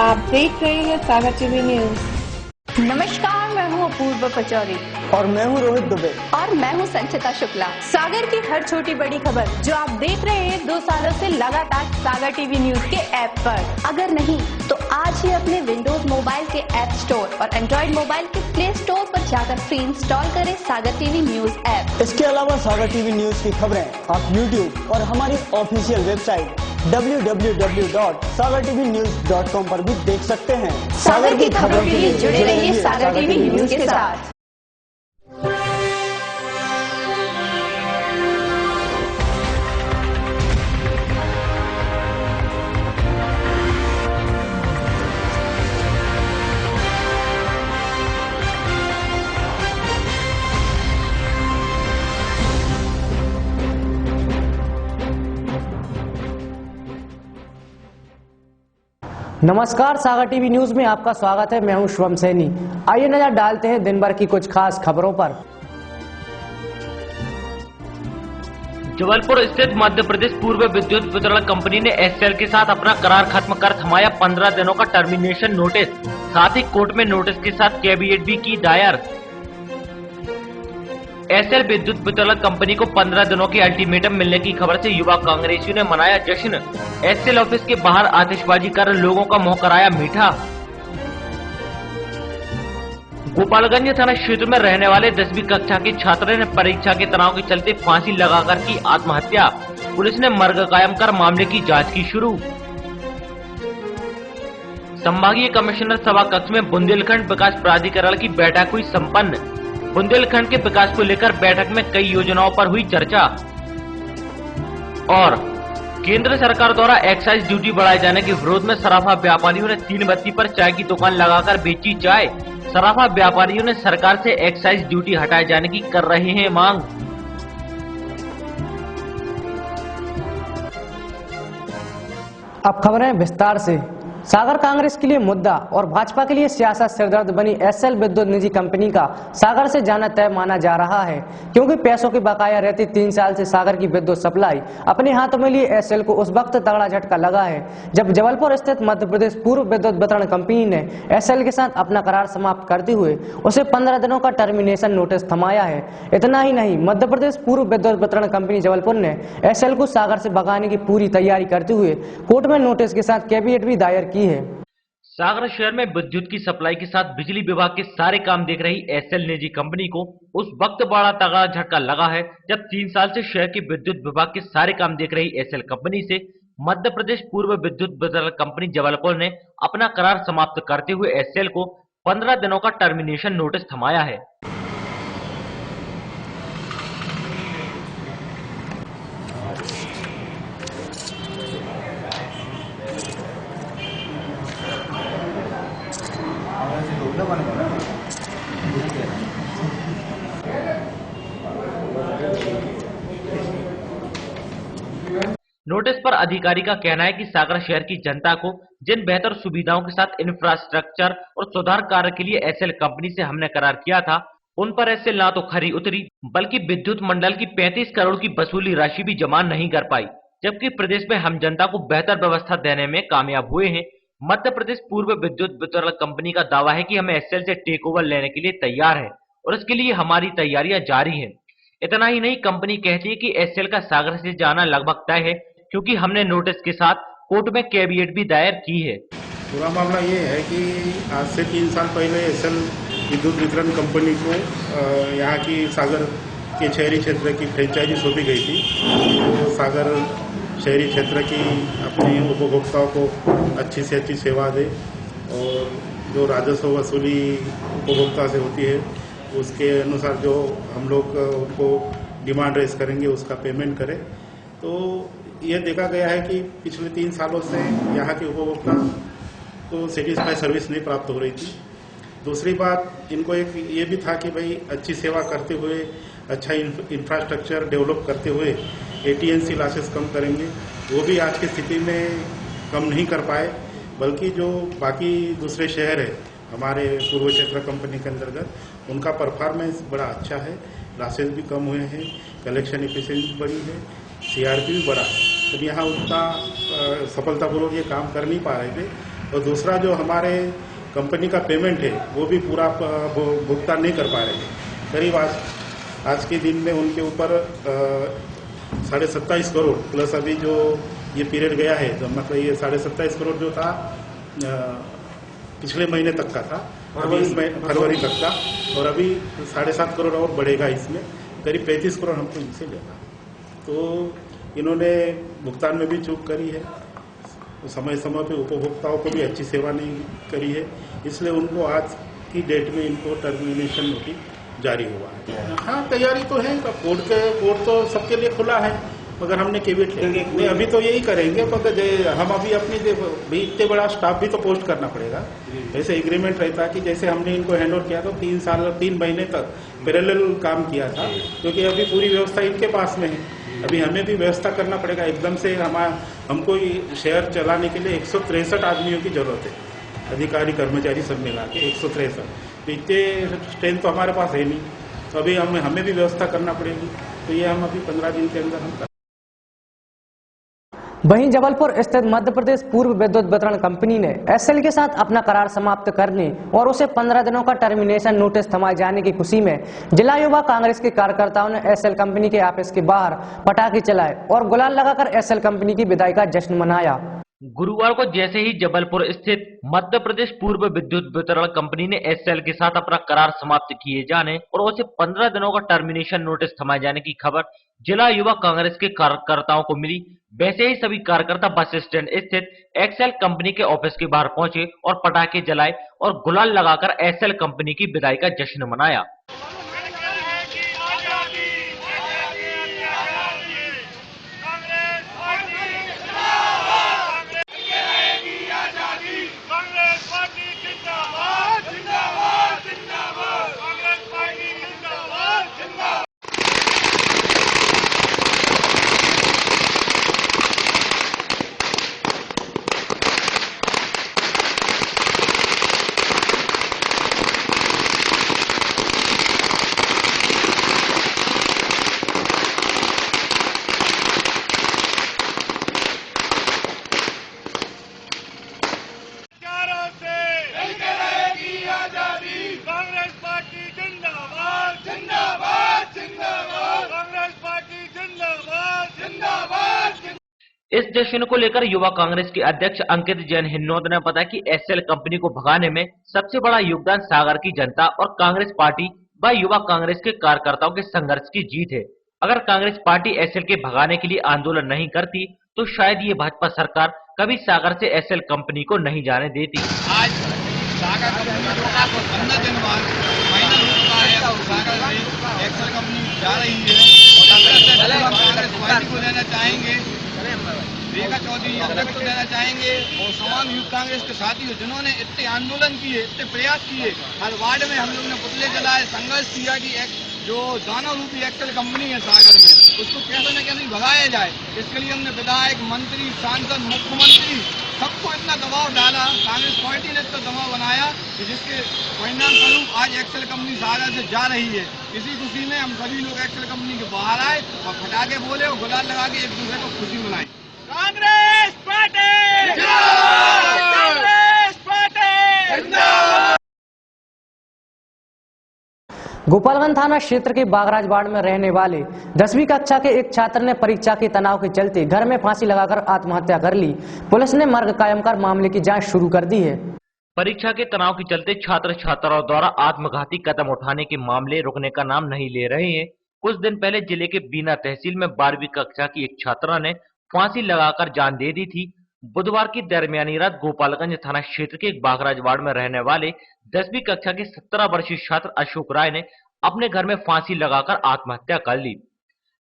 आप देख रहे हैं सागर टीवी न्यूज। नमस्कार, मैं हूँ अपूर्व पचौरी और मैं हूँ रोहित दुबे और मैं हूँ संचिता शुक्ला। सागर की हर छोटी बड़ी खबर जो आप देख रहे हैं 2 सालों से लगातार सागर टीवी न्यूज के ऐप पर। अगर नहीं तो आज ही अपने विंडोज मोबाइल के ऐप स्टोर और एंड्रॉइड मोबाइल के प्ले स्टोर पर जाकर फ्री इंस्टॉल करें सागर टीवी न्यूज ऐप। इसके अलावा सागर टीवी न्यूज की खबरें आप यूट्यूब और हमारी ऑफिशियल वेबसाइट www.sagartvnews.com पर भी देख सकते हैं। सागर की खबरों के लिए जुड़े रहिए सागर टीवी न्यूज के साथ। नमस्कार, सागर टीवी न्यूज में आपका स्वागत है। मैं हूं शुभम सैनी। आइए नजर डालते हैं दिन भर की कुछ खास खबरों पर। जबलपुर स्थित मध्य प्रदेश पूर्व विद्युत वितरण कंपनी ने एसएल के साथ अपना करार खत्म कर थमाया 15 दिनों का टर्मिनेशन नोटिस। साथ ही कोर्ट में नोटिस के साथ कैविएट भी की दायर। एसएल विद्युत वितरण कंपनी को 15 दिनों की अल्टीमेटम मिलने की खबर से युवा कांग्रेसियों ने मनाया जश्न। एसएल ऑफिस के बाहर आतिशबाजी कर लोगों का मुंह कराया मीठा। गोपालगंज थाना क्षेत्र में रहने वाले 10वीं कक्षा के छात्र ने परीक्षा के तनाव के चलते फांसी लगाकर की आत्महत्या। पुलिस ने मर्ग कायम कर मामले की जांच की शुरू। संभागीय कमिश्नर सभा कक्ष में बुंदेलखंड विकास प्राधिकरण की बैठक हुई संपन्न। बुंदेलखंड के विकास को लेकर बैठक में कई योजनाओं पर हुई चर्चा। और केंद्र सरकार द्वारा एक्साइज ड्यूटी बढ़ाए जाने के विरोध में सराफा व्यापारियों ने 3 बत्ती पर चाय की दुकान लगाकर बेची चाय। सराफा व्यापारियों ने सरकार से एक्साइज ड्यूटी हटाए जाने की कर रहे हैं मांग। अब खबरें विस्तार से। सागर कांग्रेस के लिए मुद्दा और भाजपा के लिए सियासत सिरदर्द बनी एसएल विद्युत निजी कंपनी का सागर से जाना तय माना जा रहा है, क्योंकि पैसों की बकाया रहती 3 साल से सागर की विद्युत सप्लाई अपने हाथों में लिए एसएल को उस वक्त तगड़ा झटका लगा है जब जबलपुर स्थित मध्य प्रदेश पूर्व विद्युत वितरण कंपनी ने एसएल के साथ अपना करार समाप्त करते हुए उसे 15 दिनों का टर्मिनेशन नोटिस थमाया है। इतना ही नहीं, मध्य प्रदेश पूर्व विद्युत वितरण कंपनी जबलपुर ने एसएल को सागर से भगाने की पूरी तैयारी करते हुए कोर्ट में नोटिस के साथ कैविएट भी दायर की है। सागर शहर में विद्युत की सप्लाई के साथ बिजली विभाग के सारे काम देख रही एसएल निजी कंपनी को उस वक्त बड़ा तगड़ा झटका लगा है जब 3 साल से शहर के विद्युत विभाग के सारे काम देख रही एसएल कंपनी से मध्य प्रदेश पूर्व विद्युत वितरण कंपनी जबलपुर ने अपना करार समाप्त करते हुए एसएल को 15 दिनों का टर्मिनेशन नोटिस थमाया है। नोटिस पर अधिकारी का कहना है कि सागर शहर की जनता को जिन बेहतर सुविधाओं के साथ इंफ्रास्ट्रक्चर और सुधार कार्य के लिए एसएल कंपनी से हमने करार किया था, उन पर एसएल ना तो खरी उतरी बल्कि विद्युत मंडल की 35 करोड़ की वसूली राशि भी जमा नहीं कर पाई, जबकि प्रदेश में हम जनता को बेहतर व्यवस्था देने में कामयाब हुए हैं। मध्य प्रदेश पूर्व विद्युत वितरण कंपनी का दावा है कि हम एसएल से टेक ओवर लेने के लिए तैयार है और इसके लिए हमारी तैयारियां जारी है। इतना ही नहीं, कंपनी कहती है कि एसएल का सागर से जाना लगभग तय है, क्योंकि हमने नोटिस के साथ कोर्ट में कैविएट भी दायर की है। पूरा मामला ये है कि आज से 3 साल पहले एसएल विद्युत वितरण कंपनी को यहाँ की सागर के शहरी क्षेत्र की फ्रेंचाइजी सौंपी गई थी। तो सागर शहरी क्षेत्र की अपने उपभोक्ताओं को अच्छी से अच्छी सेवा दे और जो राजस्व वसूली उपभोक्ता से होती है उसके अनुसार जो हम लोग उनको डिमांड रेस करेंगे उसका पेमेंट करें। तो यह देखा गया है कि पिछले 3 सालों से यहाँ के उपभोक्ता को सेटिस्फाई सर्विस नहीं प्राप्त हो रही थी। दूसरी बात, इनको एक ये भी था कि भाई अच्छी सेवा करते हुए अच्छा इंफ्रास्ट्रक्चर डेवलप करते हुए एटीएनसी लॉसेस कम करेंगे, वो भी आज की स्थिति में कम नहीं कर पाए, बल्कि जो बाकी दूसरे शहर है हमारे पूर्व क्षेत्र कंपनी के अंतर्गत उनका परफॉर्मेंस बड़ा अच्छा है, लॉसेस भी कम हुए हैं, कलेक्शन एफिशिएंसी बढ़ी है, सीआरपी भी बढ़ा। तो यहाँ उतना सफलतापूर्वक ये काम कर नहीं पा रहे थे, और दूसरा जो हमारे कंपनी का पेमेंट है वो भी पूरा भुगतान नहीं कर पा रहे थे। करीब आज के दिन में उनके ऊपर 27.5 करोड़ प्लस अभी जो ये पीरियड गया है, तो मतलब ये 27.5 करोड़ जो था पिछले महीने तक का था, अभी इसमें फरवरी तक का, और अभी 7.5 करोड़ और बढ़ेगा, इसमें करीब 35 करोड़ हमको इनसे लेना। तो इन्होंने भुगतान में भी चूक करी है, समय समय पे उपभोक्ताओं को भी अच्छी सेवा नहीं करी है, इसलिए उनको आज की डेट में इनको टर्मिनेशन नोटिस जारी हुआ है। हाँ, तैयारी तो है, कोर्ट तो सबके लिए खुला है, मगर हमने केविट नहीं, अभी तो यही करेंगे, मगर हम अभी अपनी भी इतने बड़ा स्टाफ भी तो पोस्ट करना पड़ेगा। जैसे एग्रीमेंट रहता है कि जैसे हमने इनको हैंड ओवर किया तो 3 महीने तक पैरेलल काम किया था, क्योंकि अभी पूरी व्यवस्था इनके पास में है, अभी हमें भी व्यवस्था करना पड़ेगा। एकदम से हमको शेयर चलाने के लिए 163 आदमियों की जरूरत है, अधिकारी कर्मचारी सब मिला के 163, तो इतने स्ट्रेंथ तो हमारे पास है नहीं, तो अभी हमें भी व्यवस्था करना पड़ेगी। तो ये हम अभी 15 दिन के अंदर हम वहीं जबलपुर स्थित मध्य प्रदेश पूर्व विद्युत वितरण कंपनी ने एसएल के साथ अपना करार समाप्त करने और उसे 15 दिनों का टर्मिनेशन नोटिस थमाए जाने की खुशी में जिला युवा कांग्रेस के कार्यकर्ताओं ने एसएल कंपनी के ऑफिस के बाहर पटाखे चलाए और गुलाल लगाकर एसएल कंपनी की विदाई का जश्न मनाया। गुरुवार को जैसे ही जबलपुर स्थित मध्य प्रदेश पूर्व विद्युत वितरण कंपनी ने एसएल के साथ अपना करार समाप्त किए जाने और उसे 15 दिनों का टर्मिनेशन नोटिस थमाए जाने की खबर जिला युवा कांग्रेस के कार्यकर्ताओं को मिली, वैसे ही सभी कार्यकर्ता बस स्टैंड स्थित एक्सेल कंपनी के ऑफिस के बाहर पहुंचे और पटाखे जलाए और गुलाल लगाकर एसएल कंपनी की विदाई का जश्न मनाया। इस जश्न को लेकर युवा कांग्रेस के अध्यक्ष अंकित जैन हिन्नोद ने बताया कि एसएल कंपनी को भगाने में सबसे बड़ा योगदान सागर की जनता और कांग्रेस पार्टी व युवा कांग्रेस के कार्यकर्ताओं के संघर्ष की जीत है। अगर कांग्रेस पार्टी एसएल के भगाने के लिए आंदोलन नहीं करती तो शायद ये भाजपा सरकार कभी सागर से एसएल कंपनी को नहीं जाने देती। आज सागर कंपनी को 15 दिन बाद फाइनल हो चुका है और सागर से एक्सेल कंपनी जा रही है और कांग्रेस पार्टी को लेना चाहेंगे, रेखा चौधरी अध्यक्ष को देना चाहेंगे और तमाम यूथ कांग्रेस के साथी जिन्होंने इतने आंदोलन किए, इतने प्रयास किए, हर वार्ड में हम लोग ने पुतले जलाए, संघर्ष किया कि जो दानव रूपी एक्सेल कंपनी है सागर में उसको कैसे न कैसे भगाया जाए। इसके लिए हमने विधायक, मंत्री, सांसद, मुख्यमंत्री सबको इतना दबाव डाला, कांग्रेस पार्टी ने इतना दबाव बनाया कि जिसके परिणाम स्वरूप आज एक्सेल कंपनी सागर से जा रही है। इसी खुशी में हम सभी लोग एक्सेल कंपनी के बाहर आए और पटाखे बोले और गुलाल लगा के एक दूसरे को खुशी मनाई। कांग्रेस पार्टी जिंदाबाद, कांग्रेस पार्टी जिंदाबाद। गोपालगंज थाना क्षेत्र के बागराज वार्ड में रहने वाले 10वीं कक्षा के एक छात्र ने परीक्षा के तनाव के चलते घर में फांसी लगाकर आत्महत्या कर ली। पुलिस ने मार्ग कायम कर मामले की जांच शुरू कर दी है। परीक्षा के तनाव के चलते छात्र छात्राओं द्वारा आत्मघाती कदम उठाने के मामले रुकने का नाम नहीं ले रहे हैं। कुछ दिन पहले जिले के बीना तहसील में 12वीं कक्षा की एक छात्रा ने फांसी लगाकर जान दे दी थी। बुधवार की दरमियानी रात गोपालगंज थाना क्षेत्र के एक बागराज वार्ड में रहने वाले 10वीं कक्षा के 17 वर्षीय छात्र अशोक राय ने अपने घर में फांसी लगाकर आत्महत्या कर ली।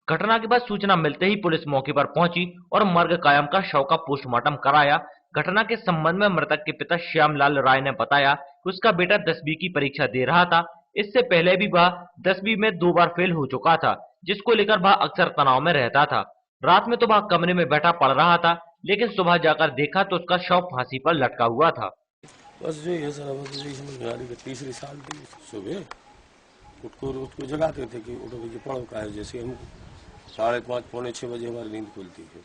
घटना के बाद सूचना मिलते ही पुलिस मौके पर पहुंची और मर्ग कायम का शव का पोस्टमार्टम कराया। घटना के संबंध में मृतक के पिता श्यामलाल राय ने बताया कि उसका बेटा 10वीं की परीक्षा दे रहा था। इससे पहले भी वह 10वीं में 2 बार फेल हो चुका था, जिसको लेकर वह अक्सर तनाव में रहता था। रात में तो वह कमरे में बैठा पढ़ रहा था, लेकिन सुबह जाकर देखा तो उसका शव फांसी पर लटका हुआ था। बस जो है सर, गाड़ी का तीसरी साल थी, सुबह उसको जगाते थे कि उठो कि पढ़ो का है। जैसे हम 5:30 पौने 6 बजे हमारी नींद खुलती है,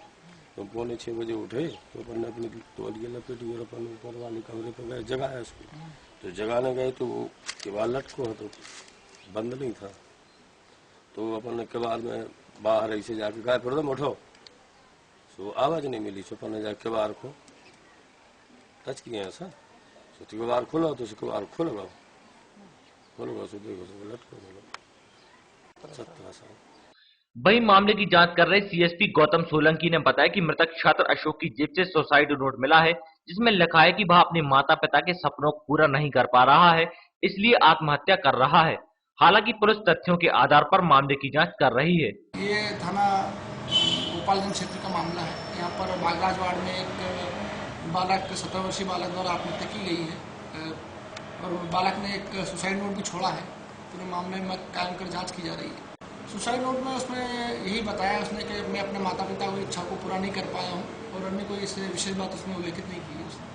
तो 5:45 बजे उठे तो अपन ने अपनी तौलिया लपेटी और अपन ऊपर वाले कमरे पर गए, जगाया उसको। तो जगाने गए तो वो किवाड़ लटको है, तो बंद नहीं था। तो अपन ने किवाड़ में बाहर ऐसे जाके गए, फिर तुम उठो, तो आवाज नहीं मिली। तो अपन ने जाके किवाड़ को टच किया ऐसा, तो किवाड़ खोला, तो किवाड़ खोल गया, सो देखो तो लटको गया 17 साल। वही मामले की जांच कर रहे सीएसपी गौतम सोलंकी ने बताया कि मृतक छात्र अशोक की जेब से सुसाइड नोट मिला है, जिसमें लिखा है कि वह अपने माता पिता के सपनों को पूरा नहीं कर पा रहा है, इसलिए आत्महत्या कर रहा है। हालांकि पुलिस तथ्यों के आधार पर मामले की जांच कर रही है। ये थाना गोपालगंज क्षेत्र का मामला है। यहाँ पर बागराज वार्ड में एक बालक 17 वर्षीय बालक द्वारा आत्महत्या की गई है और बालक ने एक सुसाइड नोट भी छोड़ा है। पूरे मामले में कायम कर जांच की जा रही है। सुसाइड नोट में उसने यही बताया उसने कि मैं अपने माता पिता की इच्छा को पूरा नहीं कर पाया हूँ और अन्य कोई इससे विशेष बात उसने उल्लेखित नहीं की है उसने।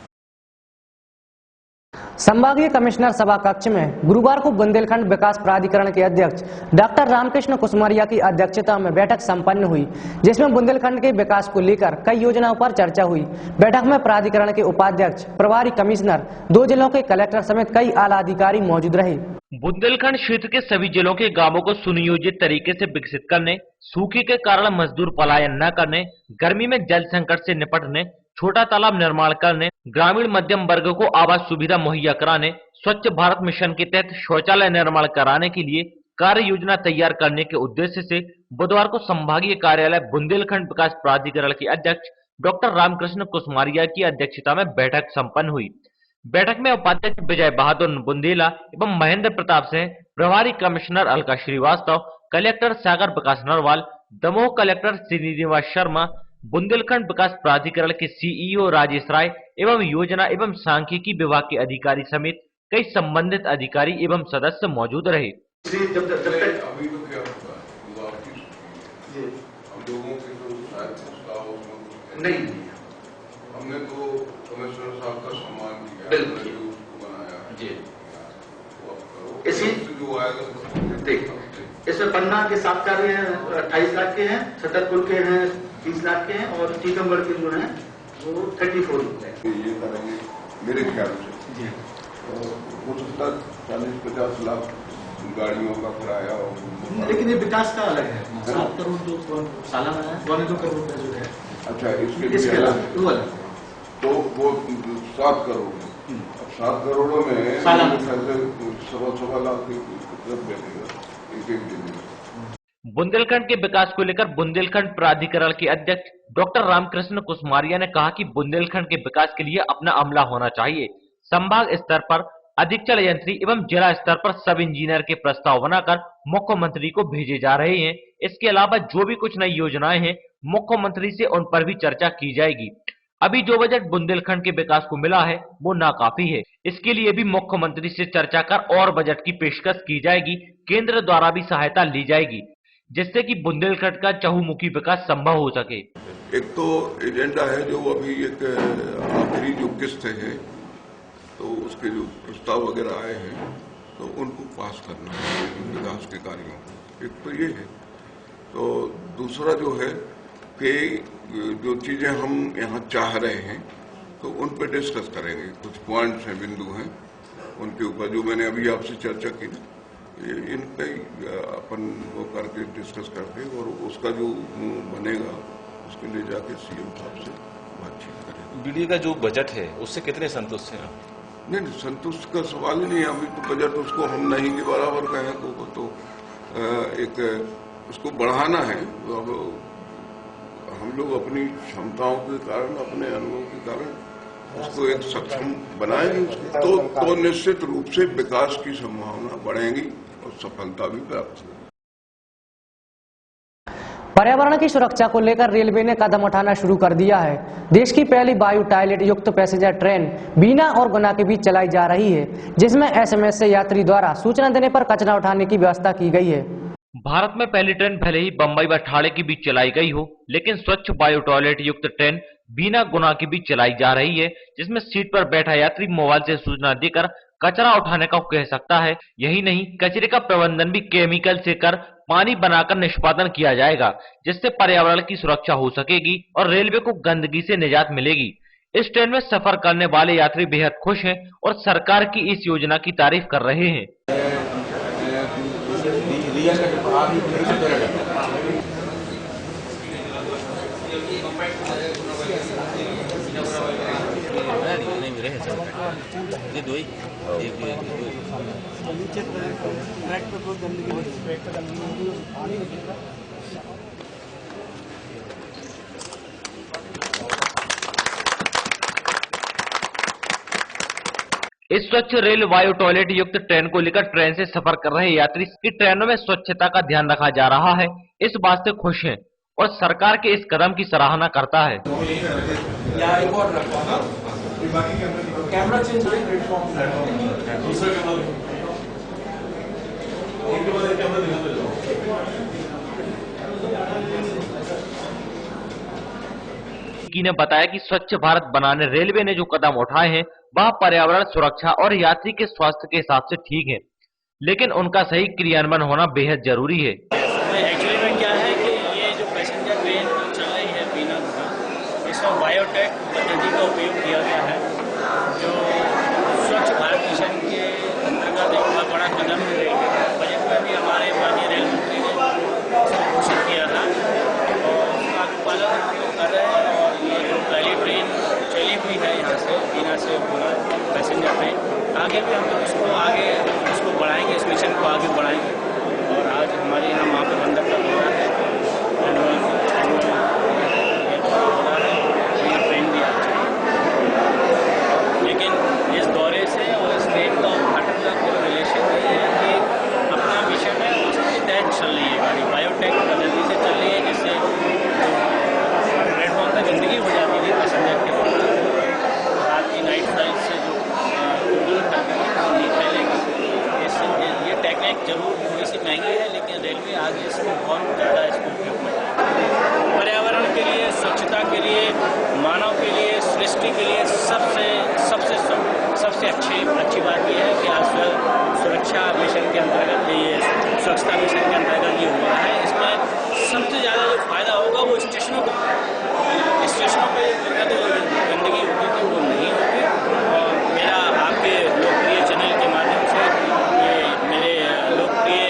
संभागीय कमिश्नर सभा कक्ष में गुरुवार को बुंदेलखंड विकास प्राधिकरण के अध्यक्ष डॉक्टर रामकृष्ण कुसमारिया की अध्यक्षता में बैठक संपन्न हुई, जिसमें बुंदेलखंड के विकास को लेकर कई योजनाओं पर चर्चा हुई। बैठक में प्राधिकरण के उपाध्यक्ष, प्रभारी कमिश्नर, 2 जिलों के कलेक्टर समेत कई आला अधिकारी मौजूद रहे। बुंदेलखंड क्षेत्र के सभी जिलों के गांवों को सुनियोजित तरीके से विकसित करने, सूखे के कारण मजदूर पलायन न करने, गर्मी में जल संकट से निपटने, छोटा तालाब निर्माण करने, ग्रामीण मध्यम वर्ग को आवास सुविधा मुहैया कराने, स्वच्छ भारत मिशन के तहत शौचालय निर्माण कराने के लिए कार्य योजना तैयार करने के उद्देश्य से बुधवार को संभागीय कार्यालय बुंदेलखंड विकास प्राधिकरण के अध्यक्ष डॉक्टर रामकृष्ण कुसमारिया की अध्यक्षता में बैठक संपन्न हुई। बैठक में उपाध्यक्ष विजय बहादुर बुंदेला एवं महेंद्र प्रताप सिंह, प्रभारी कमिश्नर अलका श्रीवास्तव, कलेक्टर सागर विकास नरवाल, दमोह कलेक्टर श्रीनिवास शर्मा, बुंदेलखंड विकास प्राधिकरण के सीईओ राजेश राय एवं योजना एवं सांख्यिकी विभाग के अधिकारी समेत कई संबंधित अधिकारी एवं सदस्य मौजूद रहे। अभी तो क्या होगा हम लोगों के तो नहीं, हमने तो कमिश्नर साहब का सम्मान किया, बनाया जी। इसी जो आएगा देख, इसमें पन्ना के 7 कार्य हैं, 28 लाख के हैं, छतरपुर के हैं 30 लाख के हैं और टीकमगढ़ के जो हैं वो 34 लाख। ये करेंगे मेरे ख्याल से जी। हो सकता 40-50 लाख गाड़ियों का किराया, लेकिन ये विकास का अलग है। 7 करोड़ जो सालाना है, 2 करोड़ का जो है। अच्छा, इसके अलग तो वो 7 करोड़, अब 7 करोड़ों में सालाना 1.25 लाख बेचेगा। बुंदेलखंड के विकास को लेकर बुंदेलखंड प्राधिकरण के अध्यक्ष डॉक्टर रामकृष्ण कुसमारिया ने कहा कि बुंदेलखंड के विकास के लिए अपना अमला होना चाहिए। संभाग स्तर पर अधीक्षण यंत्री एवं जिला स्तर पर सब इंजीनियर के प्रस्ताव बनाकर मुख्यमंत्री को भेजे जा रहे हैं। इसके अलावा जो भी कुछ नई योजनाएं हैं मुख्यमंत्री से उन पर भी चर्चा की जाएगी। अभी जो बजट बुंदेलखंड के विकास को मिला है वो नाकाफी है, इसके लिए भी मुख्यमंत्री से चर्चा कर और बजट की पेशकश की जाएगी। केंद्र द्वारा भी सहायता ली जाएगी, जिससे कि बुंदेलखंड का चहुमुखी विकास संभव हो सके। एक तो एजेंडा है जो अभी एक आखिरी जो किस्त है, तो उसके जो प्रस्ताव वगैरह आए हैं तो उनको पास करना है विकास के कार्यों को। एक तो ये है, तो दूसरा जो है कि जो चीजें हम यहाँ चाह रहे हैं तो उन पे डिस्कस करेंगे। कुछ पॉइंट्स हैं, बिंदु हैं, उनके ऊपर जो मैंने अभी आपसे चर्चा की ना, इन पे अपन वो करके डिस्कस करके और उसका जो बनेगा उसके ले जाके सीएम साहब से बातचीत करेंगे। बीडीए का जो बजट है उससे कितने संतुष्ट हैं आप? नहीं, संतुष्ट का सवाल ही नहीं। अभी तो बजट उसको हम नहीं के बराबर कहें तो एक उसको बढ़ाना है। अब हम लोग अपनी क्षमताओं के कारण, अपने अनुभव के कारण उसको एक सक्षम बनाएंगे तो निश्चित रूप से विकास की संभावना बढ़ेगी और सफलता भी प्राप्त होगी। पर्यावरण की सुरक्षा को लेकर रेलवे ने कदम उठाना शुरू कर दिया है। देश की पहली बायो टॉयलेट युक्त पैसेंजर ट्रेन बीना और गुना के बीच चलाई जा रही है, जिसमें एसएमएस से यात्री द्वारा सूचना देने पर कचरा उठाने की व्यवस्था की गई है। भारत में पहली ट्रेन भले ही बम्बई व ठाणे के बीच चलाई गई हो, लेकिन स्वच्छ बायो टॉयलेट युक्त ट्रेन बीना गुना के बीच चलाई जा रही है, जिसमें सीट पर बैठा यात्री मोबाइल से सूचना देकर कचरा उठाने का कह सकता है। यही नहीं, कचरे का प्रबंधन भी केमिकल से कर पानी बनाकर निष्पादन किया जाएगा, जिससे पर्यावरण की सुरक्षा हो सकेगी और रेलवे को गंदगी से निजात मिलेगी। इस ट्रेन में सफर करने वाले यात्री बेहद खुश हैं और सरकार की इस योजना की तारीफ कर रहे हैं। इस स्वच्छ रेल वायु टॉयलेट युक्त ट्रेन को लेकर ट्रेन से सफर कर रहे यात्री की ट्रेनों में स्वच्छता का ध्यान रखा जा रहा है, इस बात से खुश हैं और सरकार के इस कदम की सराहना करता है। ने बताया कि स्वच्छ भारत बनाने रेलवे ने जो कदम उठाए हैं वह पर्यावरण सुरक्षा और यात्री के स्वास्थ्य के हिसाब से ठीक है, लेकिन उनका सही क्रियान्वयन होना बेहद जरूरी है। एक्चुअली में क्या है कि ये जो पैसेंजर ट्रेन चल रही है बिना धुआं, इसमें बायोटेक पद्धति का उपयोग किया गया है, जो स्वच्छ भारत मिशन के अंतर्गत एक बहुत बड़ा कदम है। बजट में भी हमारे माननीय रेल मंत्री ने इसको घोषित किया था और उसका पालन हम लोग कर रहे हैं। और ये जो पहली ट्रेन चली हुई है यहाँ से बिना से पूरा पैसेंजर ट्रेन, आगे भी हम लोग इसको बढ़ाएंगे, इस मिशन को आगे बढ़ाएंगे। और आज हमारे यहाँ महाप्रबंधक का दौरा है, ट्रेन भी आज, लेकिन इस दौरे से और इस ट्रेन का उद्घाटन का कोई रिलेशन नहीं है कि अपना मिशन है उसके तहत चल रही है गाड़ी, बायोटेक पद्धति से चल रही है, जिससे प्लेटफॉर्म पर गंदगी हो जाती थी पैसेंजर के द्वारा। रात की नाइट फ्लाइट से जो नहीं फैलेगी। ये टेक्निक जरूर थोड़ी सी महंगी है, लेकिन रेलवे आगे इसको बहुत ज़्यादा इसको उपयोग में लाएगा। पर्यावरण के लिए, स्वच्छता के लिए, मानव के लिए, सृष्टि के लिए सबसे अच्छी बात यह है कि आज सुरक्षा मिशन के अंतर्गत ये स्वच्छता मिशन के अंतर्गत ये हो रहा है। इसमें सबसे ज़्यादा जो फायदा होगा वो स्टेशनों को, स्टेशनों पे गंदगी होती थी वो नहीं होगी। और मेरा आपके लोकप्रिय चैनल के माध्यम से मेरे लोकप्रिय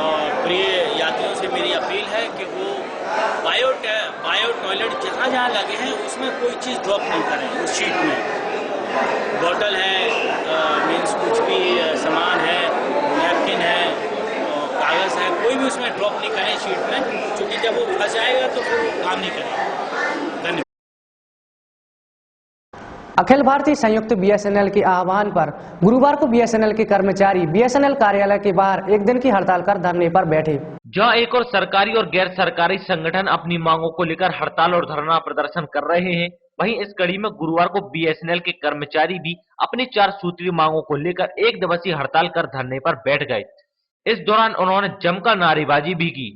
और प्रिय यात्रियों से मेरी अपील है कि वो बायो टॉयलेट जहाँ लगे हैं उसमें कोई चीज़ ड्रॉप नहीं करें। उस शीट में बॉटल है, मीन्स कुछ भी सामान है, नैपकिन है, कागज़ है, कोई भी उसमें ड्रॉप नहीं करें शीट में, क्योंकि जब वो फंस जाएगा तो फिर वो काम नहीं करेगा। धन्यवाद। अखिल भारतीय संयुक्त बीएसएनएल के आह्वान पर गुरुवार को बीएसएनएल के कर्मचारी बीएसएनएल कार्यालय के बाहर एक दिन की हड़ताल कर धरने पर बैठे। जहां एक और सरकारी और गैर सरकारी संगठन अपनी मांगों को लेकर हड़ताल और धरना प्रदर्शन कर रहे हैं, वहीं इस कड़ी में गुरुवार को बीएसएनएल के कर्मचारी भी अपनी 4 सूत्रीय मांगों को लेकर 1 दिवसीय हड़ताल कर धरने पर बैठ गए। इस दौरान उन्होंने जमकर नारेबाजी भी की।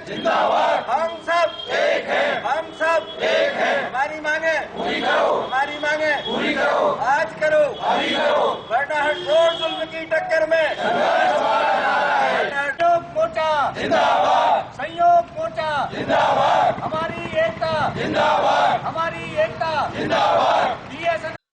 जिंदाबाद, हम सब एक हैं, हम सब एक हैं, हमारी मांगे पूरी करो, हमारी मांगे पूरी करो, आज करो, अभी करो, वरना हड़ताल जुल्म की टक्कर में संयोग मोर्चा जिंदाबाद, संयोग मोर्चा जिंदाबाद, हमारी एकता जिंदाबाद, हमारी एकता जिंदाबाद।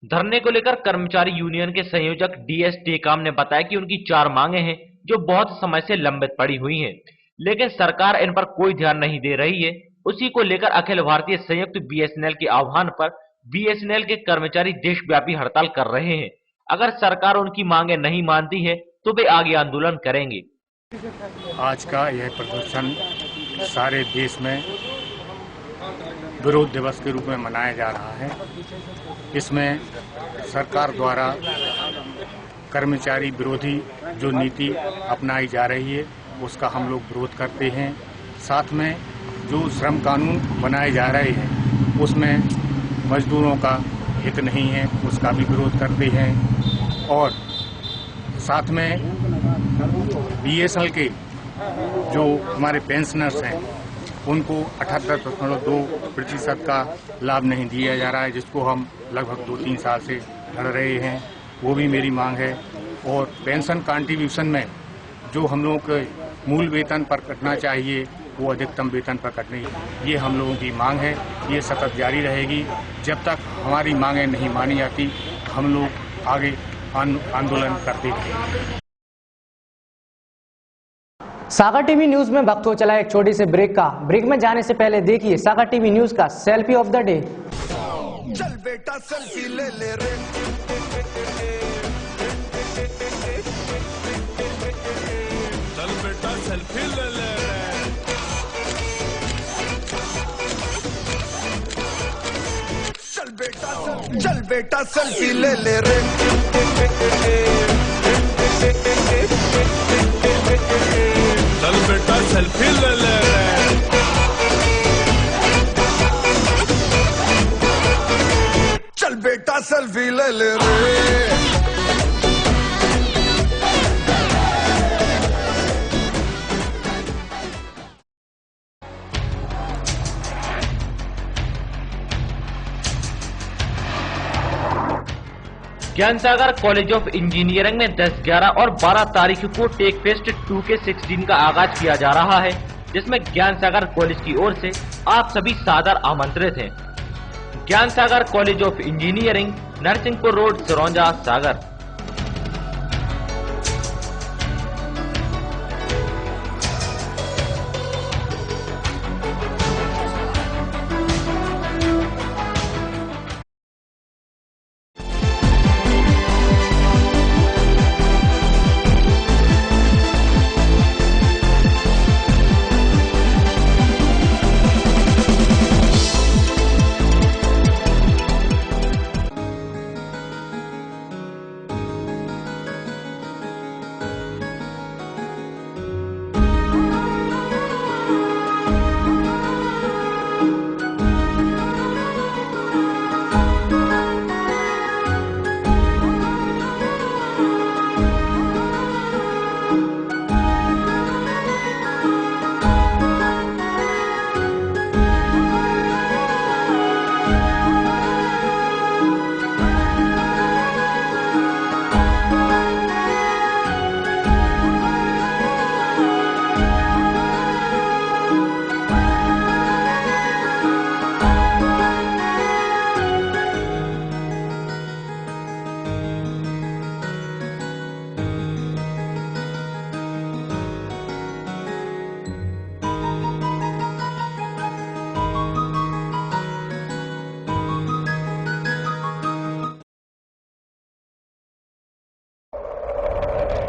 धरने को लेकर कर्मचारी यूनियन के संयोजक डीएस टेकाम ने बताया कि उनकी 4 मांगे हैं जो बहुत समय से लंबित पड़ी हुई हैं, लेकिन सरकार इन पर कोई ध्यान नहीं दे रही है। उसी को लेकर अखिल भारतीय संयुक्त बीएसएनएल के आह्वान पर बीएसएनएल के कर्मचारी देशव्यापी हड़ताल कर रहे हैं। अगर सरकार उनकी मांगे नहीं मानती है तो वे आगे आंदोलन करेंगे। आज का यह प्रदर्शन सारे देश में विरोध दिवस के रूप में मनाया जा रहा है। इसमें सरकार द्वारा कर्मचारी विरोधी जो नीति अपनाई जा रही है उसका हम लोग विरोध करते हैं। साथ में जो श्रम कानून बनाए जा रहे हैं उसमें मजदूरों का हित नहीं है, उसका भी विरोध करते हैं। और साथ में बीएसएनएल के जो हमारे पेंशनर्स हैं उनको 78.2% का लाभ नहीं दिया जा रहा है, जिसको हम लगभग 2-3 साल से लड़ रहे हैं। वो भी मेरी मांग है। और पेंशन कंट्रीब्यूशन में जो हम लोगों के मूल वेतन पर कटना चाहिए वो अधिकतम वेतन पर कटनी, ये हम लोगों की मांग है। ये सतत जारी रहेगी जब तक हमारी मांगें नहीं मानी जाती। हम लोग आगे आंदोलन करते रहेंगे। सागर टीवी न्यूज में वक्त हो चला एक छोटी से ब्रेक का। ब्रेक में जाने से पहले देखिए सागर टीवी न्यूज का सेल्फी ऑफ द डे। चल बेटा सेल्फी ले ले रे, चल बेटा सेल्फी ले ले रे, चल बेटा सेल्फी ले ले रे, चल बेटा सेल्फी ले ले रे, चल बेटा सेल्फी ले ले रे। ज्ञान सागर कॉलेज ऑफ इंजीनियरिंग में 10, 11 और 12 तारीख को टेक फेस्ट 2K16 का आगाज किया जा रहा है, जिसमें ज्ञान सागर कॉलेज की ओर से आप सभी सादर आमंत्रित हैं। Gyan Sagar college of engineering, Narsinghpur road, Siraunja, Sagar.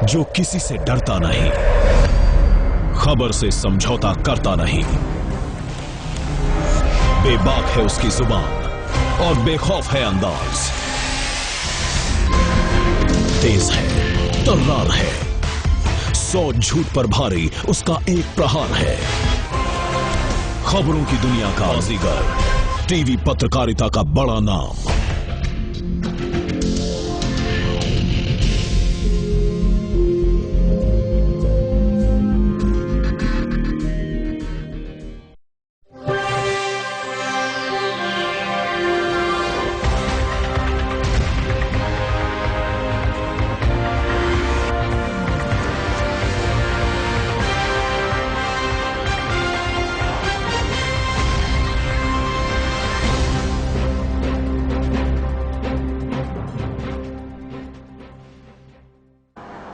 जो किसी से डरता नहीं, खबर से समझौता करता नहीं, बेबाक है उसकी जुबान और बेखौफ है अंदाज, तेज है, तर्रार है, 100 झूठ पर भारी उसका एक प्रहार है। खबरों की दुनिया का बाजीगर, टीवी पत्रकारिता का बड़ा नाम,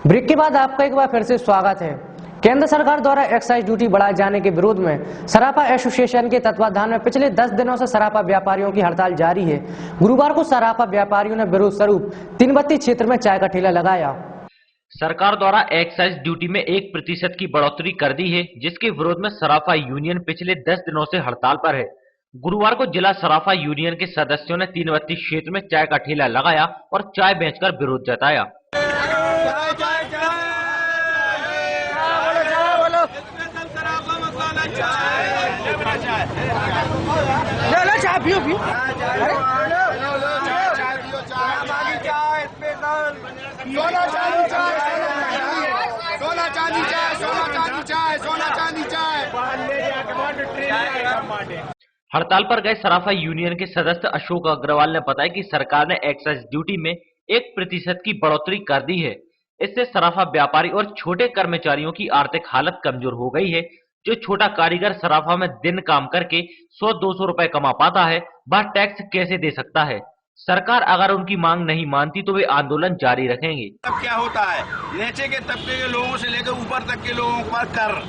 ब्रेक के बाद आपका एक बार फिर से स्वागत है। केंद्र सरकार द्वारा एक्साइज ड्यूटी बढ़ाए जाने के विरोध में सराफा एसोसिएशन के तत्वाधान में पिछले 10 दिनों से सराफा व्यापारियों की हड़ताल जारी है। गुरुवार को सराफा व्यापारियों ने विरोध स्वरूप तीनबत्ती क्षेत्र में चाय का ठेला लगाया। सरकार द्वारा एक्साइज ड्यूटी में 1% की बढ़ोतरी कर दी है, जिसके विरोध में सराफा यूनियन पिछले 10 दिनों से हड़ताल पर है। गुरुवार को जिला सराफा यूनियन के सदस्यों ने तीनबत्ती क्षेत्र में चाय का ठेला लगाया और चाय बेचकर विरोध जताया। हड़ताल पर गए सराफा यूनियन के सदस्य अशोक अग्रवाल ने बताया कि सरकार ने एक्साइज ड्यूटी में 1% की बढ़ोतरी कर दी है। इससे सराफा व्यापारी और छोटे कर्मचारियों की आर्थिक हालत कमजोर हो गई है। जो छोटा कारीगर सराफा में दिन काम करके 100-200 रुपए कमा पाता है, वह टैक्स कैसे दे सकता है? सरकार अगर उनकी मांग नहीं मानती तो वे आंदोलन जारी रखेंगे। अब क्या होता है, नीचे के तबके के लोगों से लेकर ऊपर तक के लोगों पर कर,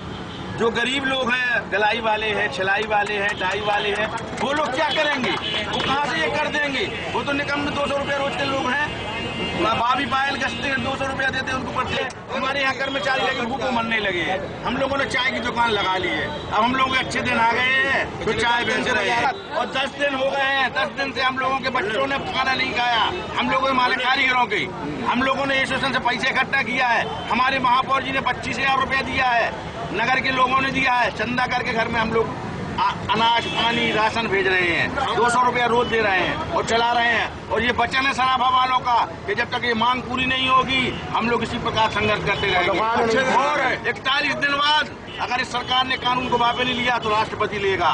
जो गरीब लोग हैं, गलाई वाले हैं, छिलाई वाले हैं, डाई वाले हैं, वो लोग क्या करेंगे? वो कहाँ से ये कर देंगे? वो तो निकम्मे 200 रुपये रोज के लोग हैं। बाबी पायल गश्ते 200 रुपया देते हैं उनको पड़ते। हमारे यहाँ कर्मचारी लगे भूखों मरने लगे हैं। हम लोगों ने चाय की दुकान लगा ली है। अब हम लोगों के अच्छे दिन आ गए हैं तो चाय बेच रहे हैं, और 10 दिन हो गए हैं। 10 दिन से हम लोगों के बच्चों ने खाना नहीं खाया। हम लोगों के मालिक कारीगरों के, हम लोगों ने एसोसिएशन से पैसे इकट्ठा किया है। हमारे महापौर जी ने 25,000 रुपया दिया है, नगर के लोगों ने दिया है। चंदा करके घर में हम लोग अनाज, पानी, राशन भेज रहे हैं। 200 रुपया रोज दे रहे हैं और चला रहे हैं। और ये वचन है सराफा वालों का कि जब तक ये मांग पूरी नहीं होगी हम लोग इसी प्रकार संघर्ष करते रहेंगे। और 41 दिन बाद अगर इस सरकार ने कानून को वापस नहीं लिया तो राष्ट्रपति लेगा।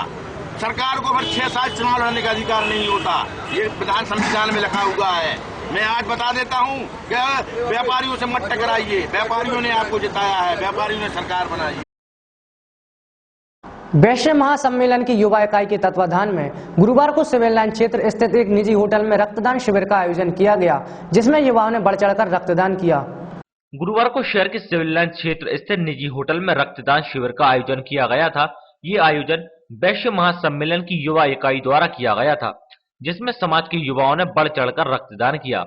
सरकार को फिर 6 साल चुनाव लड़ने का अधिकार नहीं होता, ये विधान संविधान में लिखा हुआ है। मैं आज बता देता हूँ कि व्यापारियों से मत टकराइए। व्यापारियों ने आपको जिताया है, व्यापारियों ने सरकार बनाई। वैश्य महासम्मेलन की युवा इकाई के तत्वाधान में गुरुवार को सिविल लाइन क्षेत्र स्थित एक निजी होटल में रक्तदान शिविर का आयोजन किया गया, जिसमें युवाओं ने बढ़ चढ़कर रक्तदान किया। गुरुवार को शहर के सिविल लाइन क्षेत्र स्थित निजी होटल में रक्तदान शिविर का आयोजन किया गया था। ये आयोजन वैश्य महासम्मेलन की युवा इकाई द्वारा किया गया था, जिसमें समाज के युवाओं ने बढ़ चढ़कर रक्तदान किया।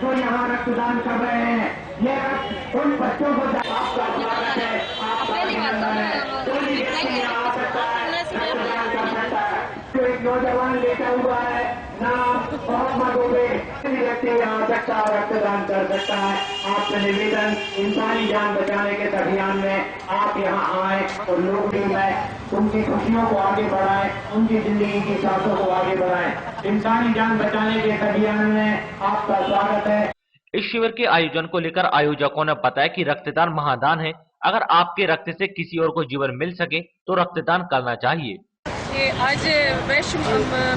जो यहाँ रक्तदान कर रहे हैं, ये रक्त उन बच्चों को एक नौजवान लेटा हुआ है, नाम मोहम्मद उबैद। व्यक्ति आ सकता है, रक्तदान कर सकता है। आपसे निवेदन, इंसानी जान बचाने के अभियान में आप यहाँ आए और लोग भी उनकी खुशियों को आगे बढ़ाएं, उनकी जिंदगी की सांसों को आगे बढ़ाएं। इंसानी जान बचाने के अभियान में आपका स्वागत है। इस शिविर के आयोजन को लेकर आयोजकों ने बताया कि रक्तदान महादान है। अगर आपके रक्त से किसी और को जीवन मिल सके तो रक्तदान करना चाहिए। ये आज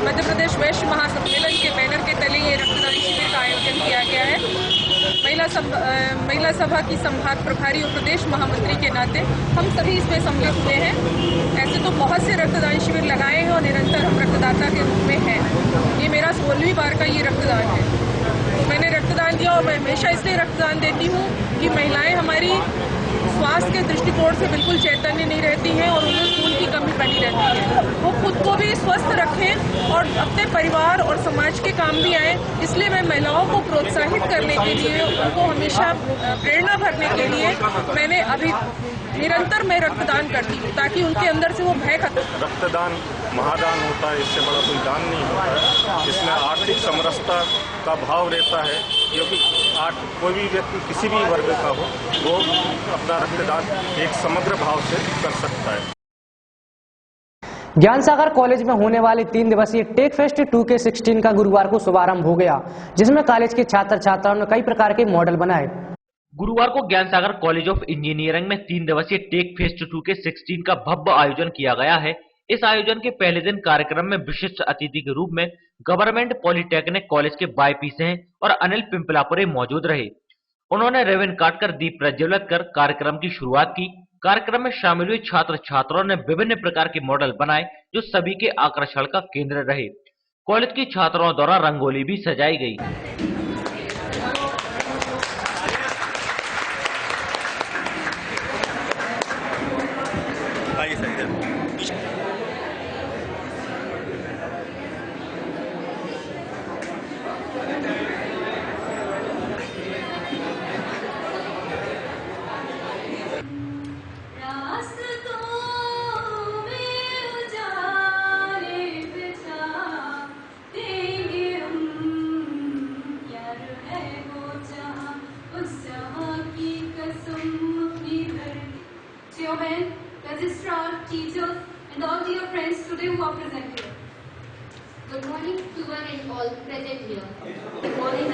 मध्य प्रदेश वैश्य महासम्मेलन के बैनर के तले ये रक्तदान शिविर का आयोजन किया गया है। महिला सभा की संभाग प्रभारी और प्रदेश महामंत्री के नाते हम सभी इसमें सम्मिलित हुए हैं। ऐसे तो बहुत से रक्तदान शिविर लगाए हैं और निरंतर हम रक्तदाता के रूप में हैं। ये मेरा 16वीं बार का ये रक्तदान है। मैंने रक्तदान दिया और मैं हमेशा इसलिए रक्तदान देती हूँ कि महिलाएं हमारी स्वास्थ्य के दृष्टिकोण से बिल्कुल चैतन्य नहीं रहती हैं और उन्हें खून की कमी बनी रहती है। वो खुद को भी स्वस्थ रखें और अपने परिवार और समाज के काम भी आए। इसलिए मैं महिलाओं को प्रोत्साहित करने के लिए, उनको हमेशा प्रेरणा भरने के लिए मैंने अभी निरंतर मैं रक्तदान करती हूँ, ताकि उनके अंदर से वो भय खत्म। रक्तदान महादान होता है, इससे बड़ा कोई दान नहीं होता है। इसमें आर्थिक समरसता का भाव रहता है, क्योंकि कोई भी व्यक्ति किसी भी वर्ग का हो वो अपना रक्तदान एक समग्र भाव से कर सकता है। ज्ञान सागर कॉलेज में होने वाली 3 दिवसीय टेक फेस्ट 2K16 का गुरुवार को शुभारंभ हो गया, जिसमें कॉलेज के छात्र छात्राओं ने कई प्रकार के मॉडल बनाए। गुरुवार को ज्ञान सागर कॉलेज ऑफ इंजीनियरिंग में 3 दिवसीय टेक फेस्ट 2K16 का भव्य आयोजन किया गया है। इस आयोजन के पहले दिन कार्यक्रम में विशिष्ट अतिथि के रूप में गवर्नमेंट पॉलिटेक्निक कॉलेज के वाईपी सिंह और अनिल पिंपलापुरे मौजूद रहे। उन्होंने रिबन काटकर दीप प्रज्वलित कर कार्यक्रम की शुरुआत की। कार्यक्रम में शामिल हुए छात्र छात्राओं ने विभिन्न प्रकार के मॉडल बनाए, जो सभी के आकर्षण का केंद्र रहे। कॉलेज के छात्राओं द्वारा रंगोली भी सजाई गई। Registrar, teachers, and all dear friends today who are present here. Good morning to one and all present here. Good morning,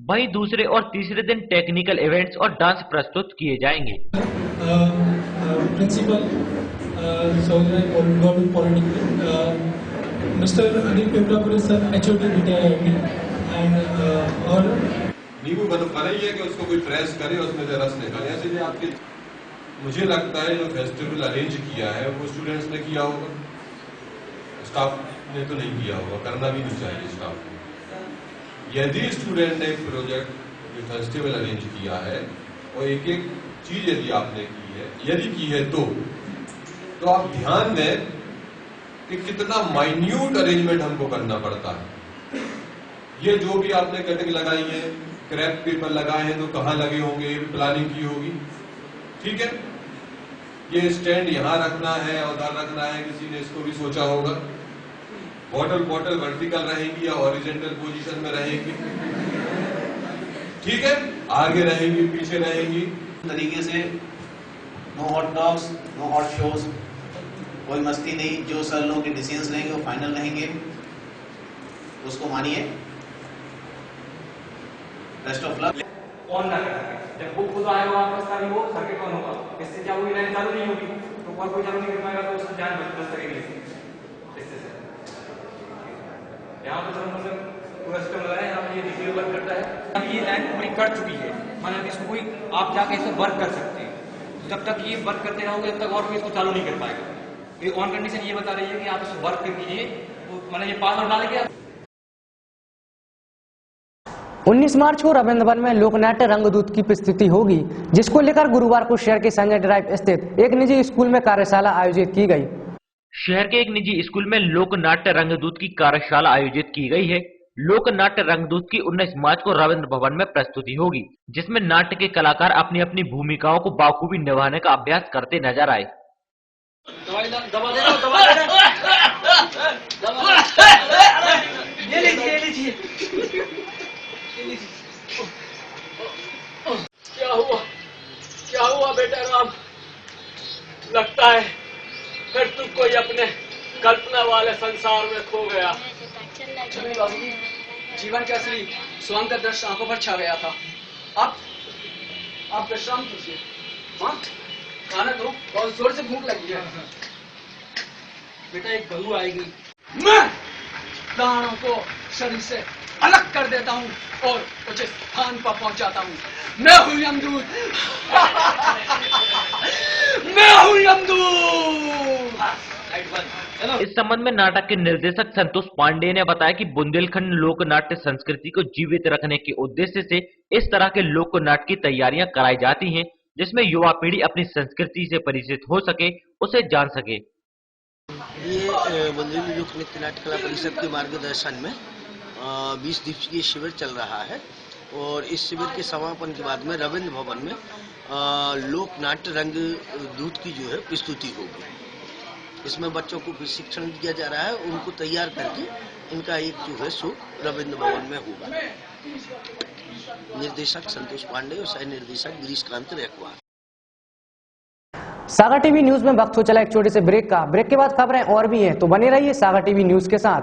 वहीं दूसरे और तीसरे दिन टेक्निकल इवेंट्स और डांस प्रस्तुत किए जाएंगे। Principal mister Anil Peparapuri sir HOD retired और नींबू बनाइए कि उसको कोई प्रेस करे, उसमें से रस निकाले। ऐसे भी आपके मुझे लगता है जो फेस्टिवल अरेंज किया है वो स्टूडेंट्स ने किया होगा, स्टाफ ने तो नहीं किया होगा, करना भी नहीं चाहिए स्टाफ को। यदि स्टूडेंट ने एक प्रोजेक्ट फेस्टिवल अरेंज किया है और एक एक चीज यदि आपने की है, यदि की है तो आप ध्यान दें कि कितना माइन्यूट अरेंजमेंट हमको करना पड़ता है। ये जो भी आपने कटिंग लगाई है, क्रैप पेपर लगाए हैं तो कहाँ लगे होंगे, ये भी प्लानिंग की होगी, ठीक है। ये स्टैंड यहाँ रखना है और उधर रखना है, किसी ने इसको भी सोचा होगा। बॉटल वर्टिकल रहेंगी या हॉरिजॉन्टल पोजीशन में रहेंगी, ठीक है, आगे रहेंगी पीछे रहेंगी। तरीके से no hot dogs, no hot shows, कोई मस्ती नहीं। जो सर लोगों के डिसीजंस रहेंगे वो फाइनल रहेंगे, उसको मानिए। Best of luck. ऑन ना करें, जब बुक खुद आएगा आपका सारी वो सर्किट ऑन होगा, इससे क्या वो लाइन चालू नहीं होगी तो कोई चालू नहीं कर पाएगा, तो उससे जान बच सकेगी इससे। यहाँ पर मतलब पूरा सिस्टम लगा है, यहाँ पर ये डिटेल वर्क करता है। अब ये लाइन पूरी कट चुकी है, माना इसको कोई आप जाके इसे वर्क कर सकते हैं। जब तक ये वर्क करते रहोगे तब तक और कोई इसको चालू नहीं कर पाएगा। ये ऑन कंडीशन ये बता रही है कि आप इसको वर्क कर कीजिए, माना ये पासवर्ड डालेंगे। 19 मार्च को रविंद्र भवन में लोकनाट्य रंगदूत की प्रस्तुति होगी, जिसको लेकर गुरुवार को शहर के संजय ड्राइव स्थित एक निजी स्कूल में कार्यशाला आयोजित की गई। शहर के एक निजी स्कूल में लोकनाट्य रंगदूत की कार्यशाला आयोजित की गई है। लोकनाट्य रंगदूत की 19 मार्च को रविंद्र भवन में प्रस्तुति होगी, जिसमें नाट्य के कलाकार अपनी अपनी भूमिकाओं को बाखूबी निभाने का अभ्यास करते नजर आए। क्या हुआ बेटा राम? लगता है फिर तू कोई अपने कल्पना वाले संसार में खो गया। जीवन के असली स्वांग का दृश्य आंखों पर छा गया था। आप विश्राम कीजिए। हाँ, खाना दो, बहुत जोर से भूख लगी है। बेटा एक बहू आएगी, मैं प्राणों को शरीर से अलग कर देता हूँ और उचित स्थान पर पहुंचाता हूँ। मैं हूँ यमदूत। मैं हूँ यमदूत। इस संबंध में नाटक के निर्देशक संतोष पांडे ने बताया कि बुंदेलखंड लोक नाट्य संस्कृति को जीवित रखने के उद्देश्य से इस तरह के लोक नाट्य की तैयारियां कराई जाती हैं, जिसमें युवा पीढ़ी अपनी संस्कृति से परिचित हो सके, उसे जान सके। ये बुंदेली लोक नृत्य नाट्य कला परिषद के मार्गदर्शन में 20 दिवसीय शिविर चल रहा है और इस शिविर के समापन के बाद में रविंद्र भवन में लोक नाट्य रंगदूत की जो है प्रस्तुति होगी। इसमें बच्चों को प्रशिक्षण दिया जा रहा है, उनको तैयार करके इनका एक जो है शो रविंद्र भवन में होगा। निर्देशक संतोष पांडे और सह निर्देशक गिरीश कांत रेखवार। सागर टीवी न्यूज में वक्त हो चला एक छोटे से ब्रेक का। ब्रेक के बाद खबरें और भी हैं, तो बने रहिए सागर टीवी न्यूज के साथ।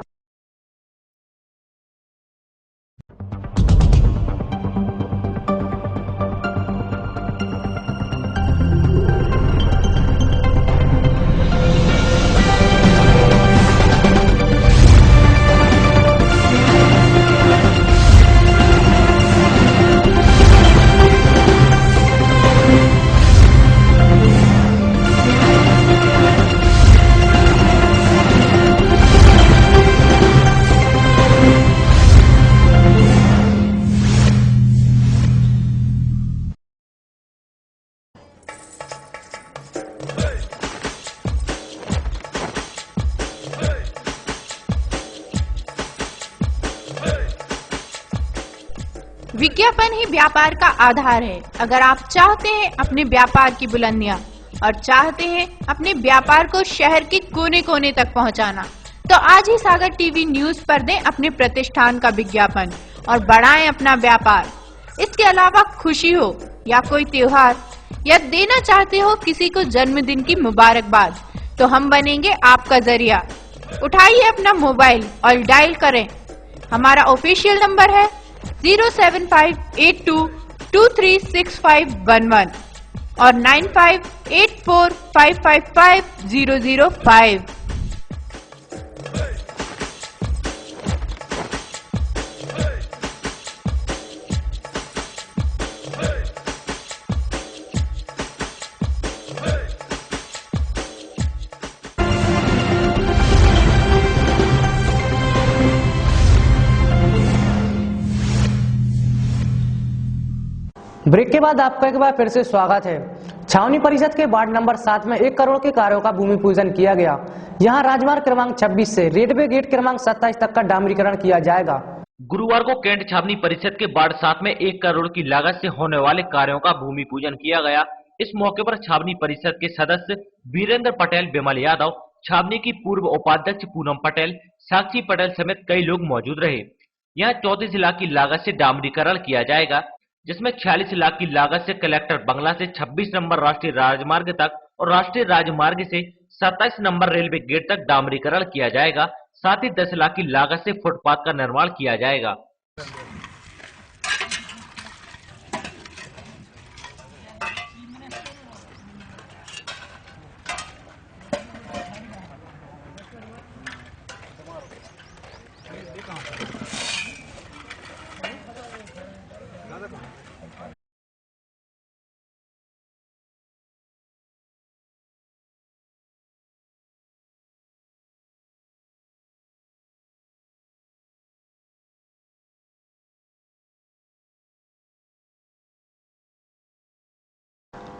विज्ञापन ही व्यापार का आधार है। अगर आप चाहते हैं अपने व्यापार की बुलंदियां और चाहते हैं अपने व्यापार को शहर के कोने कोने तक पहुंचाना, तो आज ही सागर टीवी न्यूज पर दें अपने प्रतिष्ठान का विज्ञापन और बढ़ाएं अपना व्यापार। इसके अलावा खुशी हो या कोई त्योहार या देना चाहते हो किसी को जन्मदिन की मुबारकबाद, तो हम बनेंगे आपका जरिया। उठाइए अपना मोबाइल और डायल करें। हमारा ऑफिशियल नंबर है 07582236511 और 9584555005। ब्रेक के बाद आपका एक बार फिर से स्वागत है। छावनी परिषद के वार्ड नंबर 7 में 1 करोड़ के कार्यों का भूमि पूजन किया गया। यहां राजमार्ग क्रमांक 26 से रेलवे गेट क्रमांक 27 तक का डामरीकरण किया जाएगा। गुरुवार को कैंट छावनी परिषद के वार्ड 7 में 1 करोड़ की लागत से होने वाले कार्यों का भूमि पूजन किया गया। इस मौके पर छावनी परिषद के सदस्य वीरेंद्र पटेल, विमल यादव, छावनी की पूर्व उपाध्यक्ष पूनम पटेल, साक्षी पटेल समेत कई लोग मौजूद रहे। यहाँ 34 लाख की लागत से डामरीकरण किया जाएगा, जिसमें 46 लाख की लागत से कलेक्टर बंगला से 26 नंबर राष्ट्रीय राजमार्ग तक और राष्ट्रीय राजमार्ग से 27 नंबर रेलवे गेट तक डामरीकरण किया जाएगा। साथ ही 10 लाख की लागत से फुटपाथ का निर्माण किया जाएगा।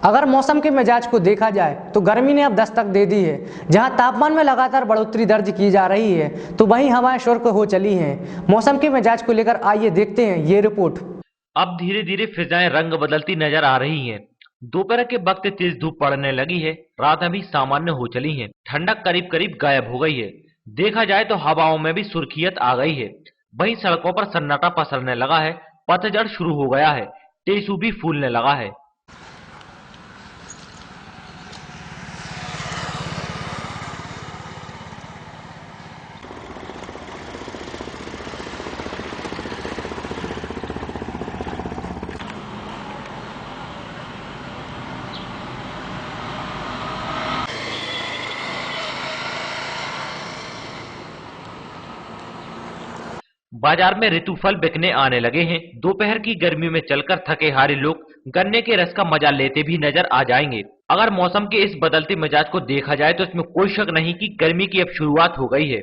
अगर मौसम के मिजाज को देखा जाए तो गर्मी ने अब दस्तक दे दी है। जहां तापमान में लगातार बढ़ोतरी दर्ज की जा रही है, तो वहीं हवाएं शुष्क हो चली हैं। मौसम के मिजाज को लेकर आइए देखते हैं ये रिपोर्ट। अब धीरे धीरे फिजाएं रंग बदलती नजर आ रही हैं। दोपहर के वक्त तेज धूप पड़ने लगी है। रात भी सामान्य हो चली है। ठंडक करीब करीब गायब हो गई है। देखा जाए तो हवाओं में भी सुर्खियत आ गई है। वहीं सड़कों पर सन्नाटा पसरने लगा है। पतझड़ शुरू हो गया है। टेसू भी फूलने लगा है। बाजार में ऋतु फल बिकने आने लगे हैं। दोपहर की गर्मी में चलकर थके हारे लोग गन्ने के रस का मजा लेते भी नजर आ जाएंगे। अगर मौसम के इस बदलते मिजाज को देखा जाए तो इसमें कोई शक नहीं कि गर्मी की अब शुरुआत हो गई है।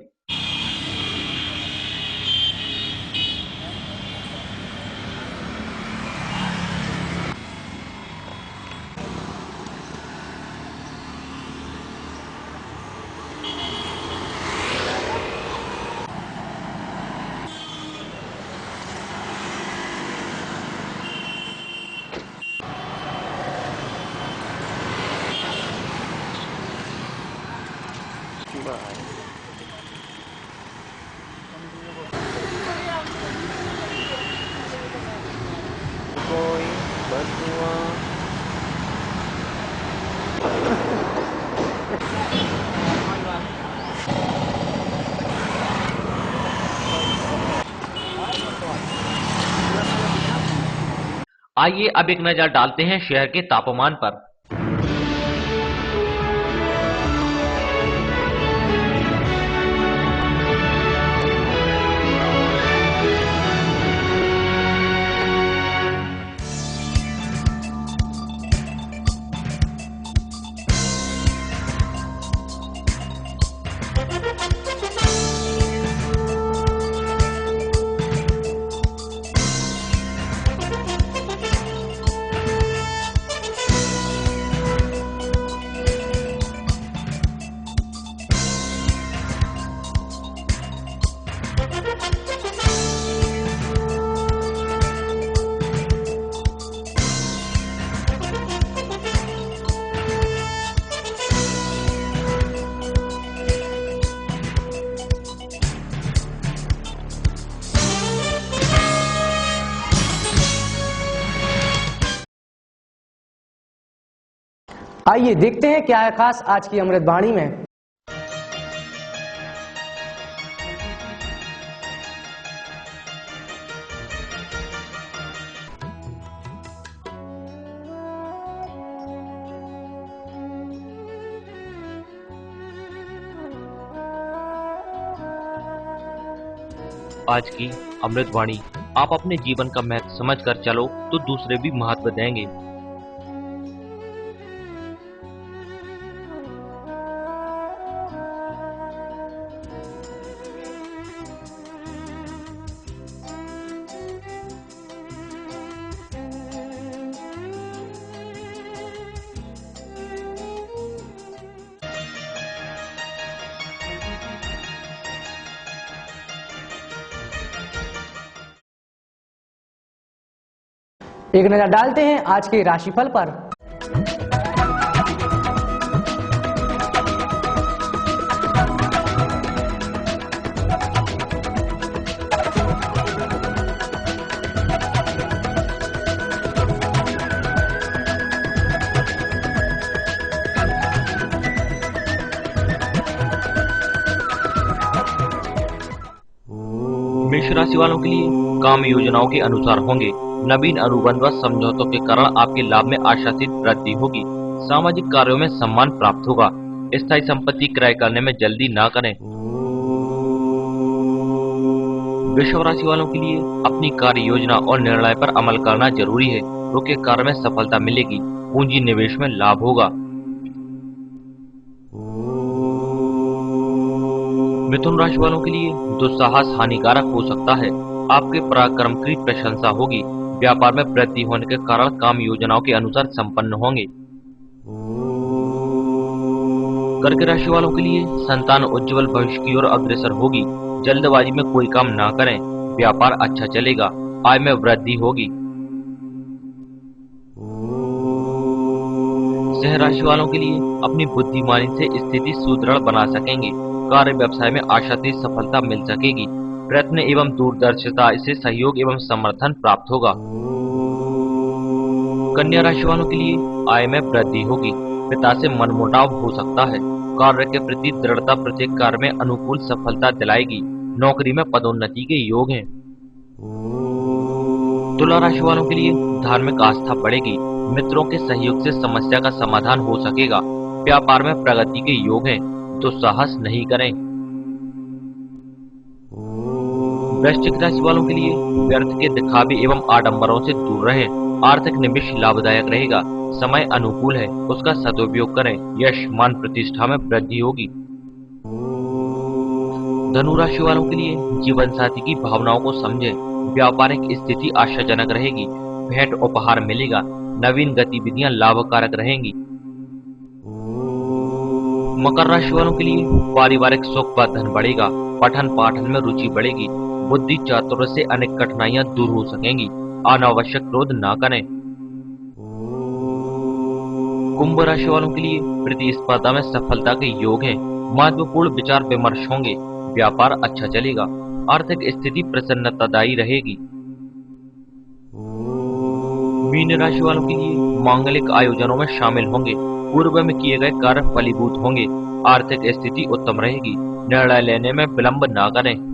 आइए अब एक नजर डालते हैं शहर के तापमान पर। आइए देखते हैं क्या है खास आज की अमृतवाणी में। आज की अमृतवाणी। आप अपने जीवन का महत्व समझकर चलो तो दूसरे भी महत्व देंगे। एक नजर डालते हैं आज के राशिफल पर। मेष राशि वालों के लिए काम योजनाओं के अनुसार होंगे। नवीन अनुबंध व समझौतों के कारण आपके लाभ में आशातीत वृद्धि होगी। सामाजिक कार्यों में सम्मान प्राप्त होगा। स्थायी संपत्ति क्रय करने में जल्दी ना करें। वृषभ राशि वालों के लिए अपनी कार्य योजना और निर्णय पर अमल करना जरूरी है। रुके कार्य में सफलता मिलेगी। पूंजी निवेश में लाभ होगा। मिथुन राशि वालों के लिए दुस्साहस हानिकारक हो सकता है। आपके पराक्रम की प्रशंसा होगी। व्यापार में वृद्धि होने के कारण काम योजनाओं के अनुसार संपन्न होंगे। कर्क राशि वालों के लिए संतान उज्जवल भविष्य की ओर अग्रसर होगी। जल्दबाजी में कोई काम ना करें। व्यापार अच्छा चलेगा। आय में वृद्धि होगी। सिंह राशि वालों के लिए अपनी बुद्धिमानी से स्थिति सुदृढ़ बना सकेंगे। कार्य व्यवसाय में आशातीत सफलता मिल सकेगी। प्रयत्न एवं दूरदर्शिता से सहयोग एवं समर्थन प्राप्त होगा। कन्या राशि वालों के लिए आय में वृद्धि होगी। पिता से मनमुटाव हो सकता है। कार्य के प्रति दृढ़ता प्रत्येक कार्य में अनुकूल सफलता दिलाएगी। नौकरी में पदोन्नति के योग हैं। तुला राशि वालों के लिए धार्मिक आस्था बढ़ेगी। मित्रों के सहयोग से समस्या का समाधान हो सकेगा। व्यापार में प्रगति के योग हैं। दुस्साहस नहीं करें। वृश्चिक राशि वालों के लिए व्यर्थ के दिखावे एवं आडंबरों से दूर रहें। आर्थिक निवेश लाभदायक रहेगा। समय अनुकूल है। उसका सदुपयोग करें। यश मान प्रतिष्ठा में वृद्धि होगी। धनु राशि वालों के लिए जीवन साथी की भावनाओं को समझें। व्यापारिक स्थिति आशाजनक रहेगी। भेंट उपहार मिलेगा। नवीन गतिविधियां लाभकारक रहेंगी। मकर राशि वालों के लिए पारिवारिक सुख व धन बढ़ेगा। पठन पाठन में रुचि बढ़ेगी। बुद्धि चातुर्य से अनेक कठिनाइयां दूर हो सकेंगी। अनावश्यक क्रोध ना करें। कुंभ राशि वालों के लिए प्रतिस्पर्धा में सफलता के योग हैं। महत्वपूर्ण विचार विमर्श होंगे। व्यापार अच्छा चलेगा। आर्थिक स्थिति प्रसन्नतादायी रहेगी। मीन राशि वालों के लिए मांगलिक आयोजनों में शामिल होंगे। पूर्व में किए गए कार्य फलीभूत होंगे। आर्थिक स्थिति उत्तम रहेगी। निर्णय लेने में विलंब ना करें।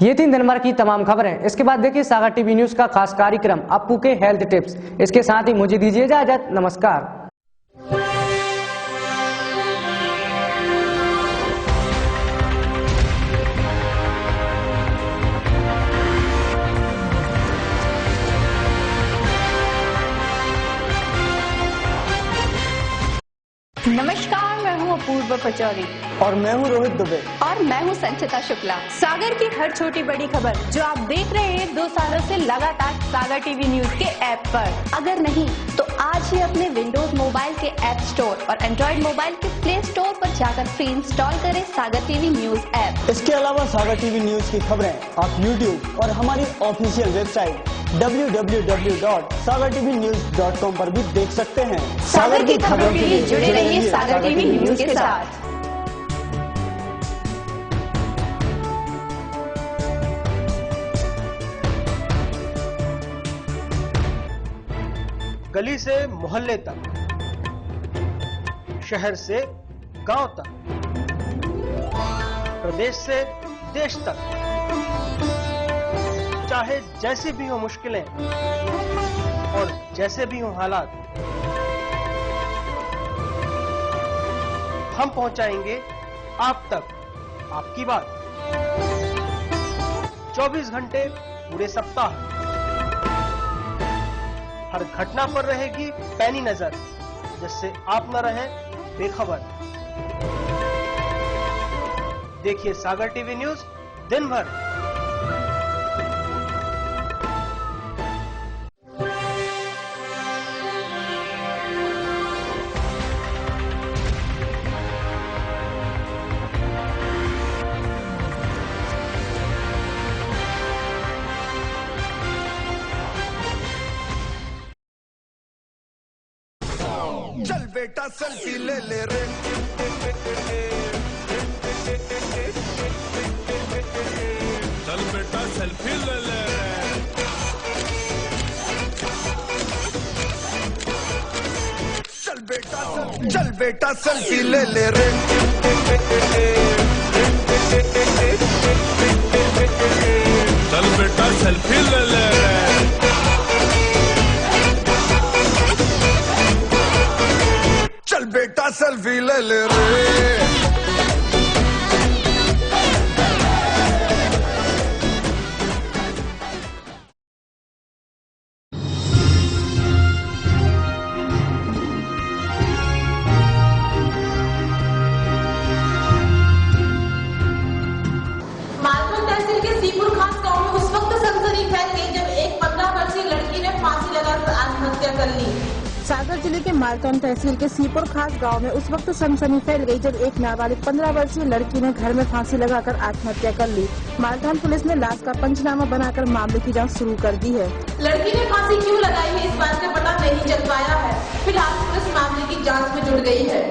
ये 3 दिन भर की तमाम खबरें। इसके बाद देखिए सागर टीवी न्यूज का खास कार्यक्रम अप्पू के हेल्थ टिप्स। इसके साथ ही मुझे दीजिए इजाजत। नमस्कार। नमस्कार, मैं हूँ अपूर्व पचौरी और मैं हूँ रोहित दुबे और मैं हूँ संचिता शुक्ला। सागर की हर छोटी बड़ी खबर जो आप देख रहे हैं 2 सालों से लगातार सागर टीवी न्यूज के ऐप पर। अगर नहीं तो आज ही अपने विंडोज मोबाइल के ऐप स्टोर और एंड्रॉइड मोबाइल के प्ले स्टोर पर जाकर फ्री इंस्टॉल करें सागर टीवी न्यूज ऐप। इसके अलावा सागर टीवी न्यूज की खबरें आप यूट्यूब और हमारी ऑफिशियल वेबसाइट www.sagartvnews.com पर भी देख सकते हैं। सागर की खबरों के लिए जुड़े रहिए सागर टीवी न्यूज के साथ। गली से मोहल्ले तक, शहर से गांव तक, प्रदेश से देश तक, चाहे जैसी भी हो मुश्किलें और जैसे भी हो हालात, हम पहुंचाएंगे आप तक आपकी बात। 24 घंटे पूरे सप्ताह, हर घटना पर रहेगी पैनी नजर, जिससे आप न रहें बेखबर। देखिए सागर टीवी न्यूज दिन भर। चल बेटा सेल्फी ले ले रे, चल बेटा सेल्फी ले ले रे, चल बेटा सेल्फी ले ले रे, चल बेटा सेल्फी ले ले रे, चल बेटा सेल्फी ले ले रे। मालथन तहसील के सीपुर खास गांव में उस वक्त सनसनी फैल गई जब एक 15 वर्षीय लड़की ने फांसी लगाकर आत्महत्या कर ली। सागर जिले के मालथन तहसील के सीपुर खास गांव में उस वक्त सनसनी फैल गई जब एक नाबालिग 15 वर्षीय लड़की ने घर में फांसी लगाकर आत्महत्या कर ली। मालथन पुलिस ने लाश का पंचनामा बनाकर मामले की जांच शुरू कर दी है। लड़की ने फांसी क्यों लगाई है, इस बात का पता नहीं चल पाया है। फिलहाल पुलिस मामले की जाँच में जुट गई है।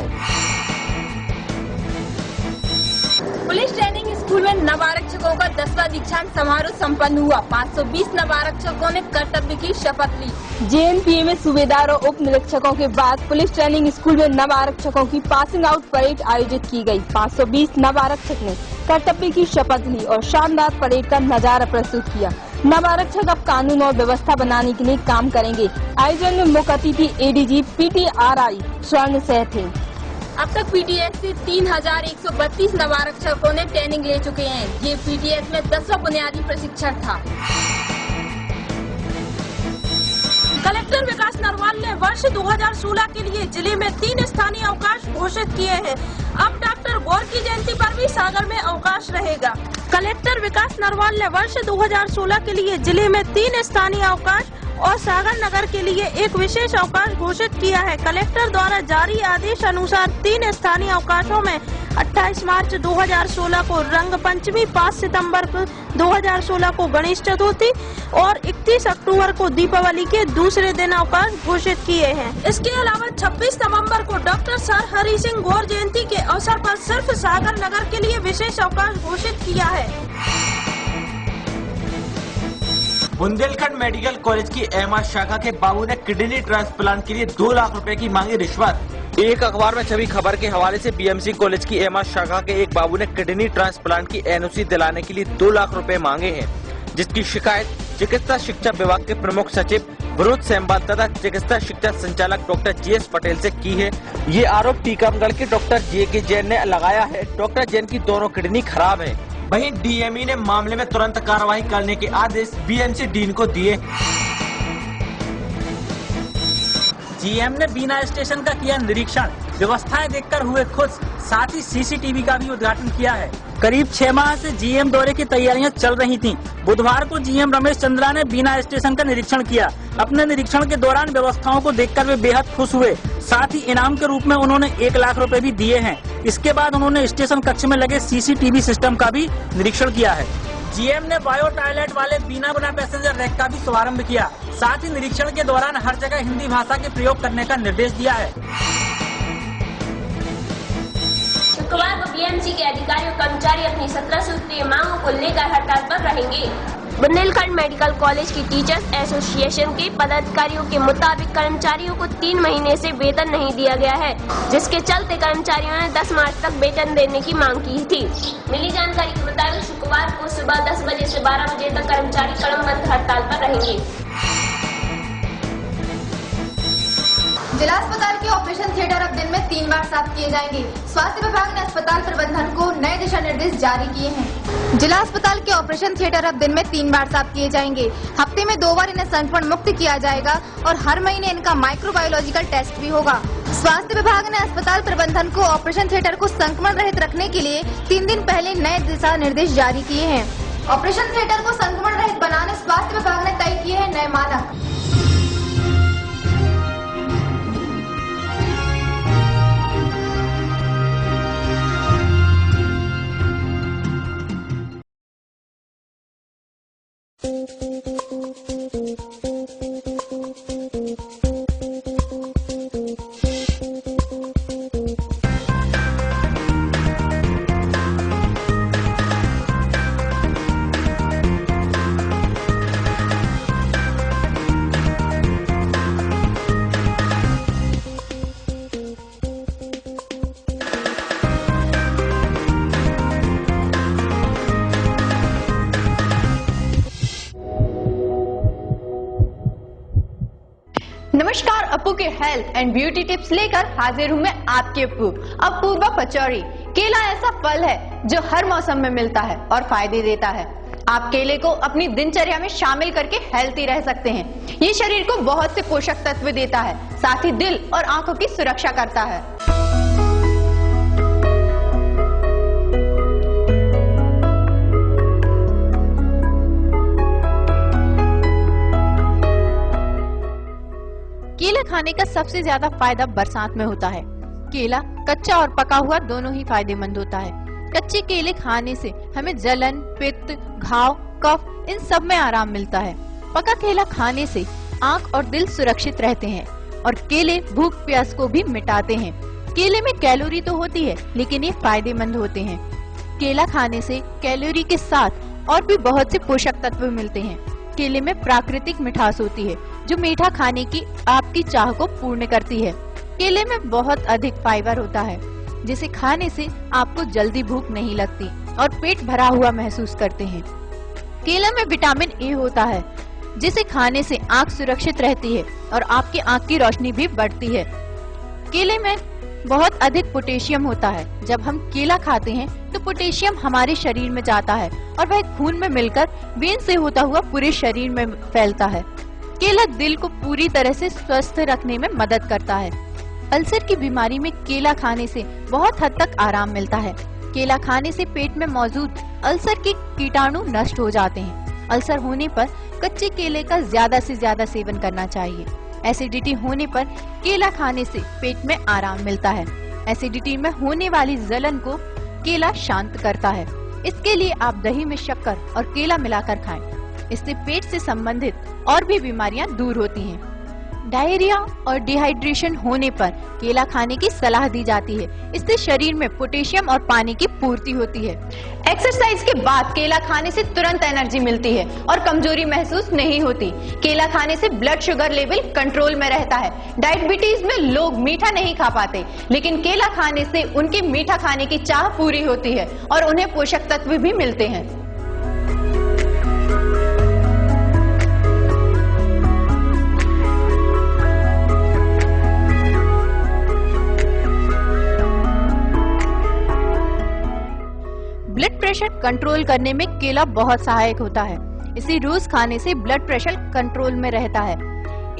पुलिस ट्रेनिंग स्कूल में नवारक्षकों का 10वां दीक्षांत समारोह संपन्न हुआ। 520 नवारक्षकों ने कर्तव्य की शपथ ली। जेएनपीए में सूबेदार और उप निरीक्षकों के बाद पुलिस ट्रेनिंग स्कूल में नवारक्षकों की पासिंग आउट परेड आयोजित की गई। 520 नवारक्षक ने कर्तव्य की शपथ ली और शानदार परेड का नजारा प्रस्तुत किया। नवारक्षक अब कानून और व्यवस्था बनाने के लिए काम करेंगे। आयोजन में मुख्य अतिथि एडीजी पीटीआरआई स्वर्ण सह थे। अब तक पीटीएस से 3132 नवारक्षकों ने ट्रेनिंग ले चुके हैं। ये पीटीएस में 10वां बुनियादी प्रशिक्षण था। कलेक्टर विकास नरवाल ने वर्ष 2016 के लिए जिले में 3 स्थानीय अवकाश घोषित किए हैं। अब डॉक्टर गौर की जयंती पर भी सागर में अवकाश रहेगा। कलेक्टर विकास नरवाल ने वर्ष 2016 के लिए जिले में 3 स्थानीय अवकाश और सागर नगर के लिए एक विशेष अवकाश घोषित किया है। कलेक्टर द्वारा जारी आदेश अनुसार 3 स्थानीय अवकाशों में 28 मार्च 2016 को रंग पंचमी, 5 सितंबर 2016 को गणेश चतुर्थी और 31 अक्टूबर को दीपावली के दूसरे दिन अवकाश घोषित किए हैं। इसके अलावा 26 नवंबर को डॉक्टर सर हरि सिंह गौर जयंती के अवसर पर सिर्फ सागर नगर के लिए विशेष अवकाश घोषित किया है। बुंदेलखंड मेडिकल कॉलेज की एमआर शाखा के बाबू ने किडनी ट्रांसप्लांट के लिए 2 लाख रुपए की मांगी रिश्वत। एक अखबार में छपी खबर के हवाले से बीएमसी कॉलेज की एमआर शाखा के एक बाबू ने किडनी ट्रांसप्लांट की एनओसी दिलाने के लिए 2 लाख रुपए मांगे हैं, जिसकी शिकायत चिकित्सा शिक्षा विभाग के प्रमुख सचिव विनोद सेमवाल तथा चिकित्सा शिक्षा संचालक डॉक्टर जीएस पटेल से की है। ये आरोप टीकमगढ़ के डॉक्टर जेके जैन ने लगाया है। डॉक्टर जैन की दोनों किडनी खराब है। वहीं डीएमई ने मामले में तुरंत कार्रवाई करने के आदेश बीएमसी डीन को दिए। जीएम ने बीना स्टेशन का किया निरीक्षण, व्यवस्थाएं देखकर हुए खुश, साथ ही सीसीटीवी का भी उद्घाटन किया है। करीब 6 माह से जीएम दौरे की तैयारियां चल रही थीं। बुधवार को जीएम रमेश चंद्रा ने बीना स्टेशन का निरीक्षण किया। अपने निरीक्षण के दौरान व्यवस्थाओं को देखकर वे बेहद खुश हुए। साथ ही इनाम के रूप में उन्होंने 1 लाख रुपए भी दिए हैं। इसके बाद उन्होंने स्टेशन कक्ष में लगे सीसीटीवी सिस्टम का भी निरीक्षण किया है। जीएम ने बायो टॉयलेट वाले बीना बना पैसेंजर रैक का भी शुभारंभ किया। साथ ही निरीक्षण के दौरान हर जगह हिंदी भाषा के प्रयोग करने का निर्देश दिया है। शुक्रवार को बीएमसी के अधिकारी और कर्मचारी अपनी 17 सूत्रीय मांगों को लेकर हड़ताल पर रहेंगे। बुंदेलखंड मेडिकल कॉलेज की टीचर्स एसोसिएशन के पदाधिकारियों के मुताबिक कर्मचारियों को 3 महीने से वेतन नहीं दिया गया है, जिसके चलते कर्मचारियों ने 10 मार्च तक वेतन देने की मांग की थी। मिली जानकारी के मुताबिक शुक्रवार को सुबह 10 बजे से 12 बजे तक कर्मचारी क्रमबद्ध हड़ताल पर रहेंगे। जिला अस्पताल के ऑपरेशन थिएटर अब दिन में 3 बार साफ किए जाएंगे। स्वास्थ्य विभाग ने अस्पताल प्रबंधन को नए दिशा निर्देश जारी किए हैं। जिला अस्पताल के ऑपरेशन थिएटर अब दिन में 3 बार साफ किए जाएंगे। हफ्ते में 2 बार इन्हें संक्रमण मुक्त किया जाएगा और हर महीने इनका माइक्रोबायोलॉजिकल टेस्ट भी होगा। स्वास्थ्य विभाग ने अस्पताल प्रबंधन को ऑपरेशन थिएटर को संक्रमण रहित रखने के लिए 3 दिन पहले नए दिशा निर्देश जारी किए हैं। ऑपरेशन थिएटर को संक्रमण रहित बनाने स्वास्थ्य विभाग ने तय किए हैं नए मानक। नमस्कार, अप्पू के हेल्थ एंड ब्यूटी टिप्स लेकर हाजिर हूँ मैं आपके अप्पू। अब पूर्वा पचौड़ी। केला ऐसा फल है जो हर मौसम में मिलता है और फायदे देता है। आप केले को अपनी दिनचर्या में शामिल करके हेल्थी रह सकते हैं। ये शरीर को बहुत से पोषक तत्व देता है, साथ ही दिल और आंखों की सुरक्षा करता है। केला खाने का सबसे ज्यादा फायदा बरसात में होता है। केला कच्चा और पका हुआ दोनों ही फायदेमंद होता है। कच्चे केले खाने से हमें जलन, पित्त, घाव, कफ इन सब में आराम मिलता है। पका केला खाने से आंख और दिल सुरक्षित रहते हैं और केले भूख प्यास को भी मिटाते हैं। केले में कैलोरी तो होती है, लेकिन ये फायदेमंद होते हैं। केला खाने से कैलोरी के साथ और भी बहुत से पोषक तत्व मिलते हैं। केले में प्राकृतिक मिठास होती है जो मीठा खाने की आपकी चाह को पूर्ण करती है। केले में बहुत अधिक फाइबर होता है, जिसे खाने से आपको जल्दी भूख नहीं लगती और पेट भरा हुआ महसूस करते हैं। केला में विटामिन ए होता है, जिसे खाने से आंख सुरक्षित रहती है और आपकी आंख की रोशनी भी बढ़ती है। केले में बहुत अधिक पोटेशियम होता है। जब हम केला खाते हैं तो पोटेशियम हमारे शरीर में जाता है और वह खून में मिलकर वेन से होता हुआ पूरे शरीर में फैलता है। केला दिल को पूरी तरह से स्वस्थ रखने में मदद करता है। अल्सर की बीमारी में केला खाने से बहुत हद तक आराम मिलता है। केला खाने से पेट में मौजूद अल्सर के कीटाणु नष्ट हो जाते हैं। अल्सर होने पर कच्चे केले का ज्यादा से ज्यादा सेवन करना चाहिए। एसिडिटी होने पर केला खाने से पेट में आराम मिलता है। एसिडिटी में होने वाली जलन को केला शांत करता है। इसके लिए आप दही में शक्कर और केला मिलाकर खाएं। इससे पेट से संबंधित और भी बीमारियां दूर होती हैं। डायरिया और डिहाइड्रेशन होने पर केला खाने की सलाह दी जाती है। इससे शरीर में पोटेशियम और पानी की पूर्ति होती है। एक्सरसाइज के बाद केला खाने से तुरंत एनर्जी मिलती है और कमजोरी महसूस नहीं होती। केला खाने से ब्लड शुगर लेवल कंट्रोल में रहता है। डायबिटीज में लोग मीठा नहीं खा पाते, लेकिन केला खाने से उनकी मीठा खाने की चाह पूरी होती है और उन्हें पोषक तत्व भी मिलते हैं। ब्लड प्रेशर कंट्रोल करने में केला बहुत सहायक होता है। इसे रोज खाने से ब्लड प्रेशर कंट्रोल में रहता है।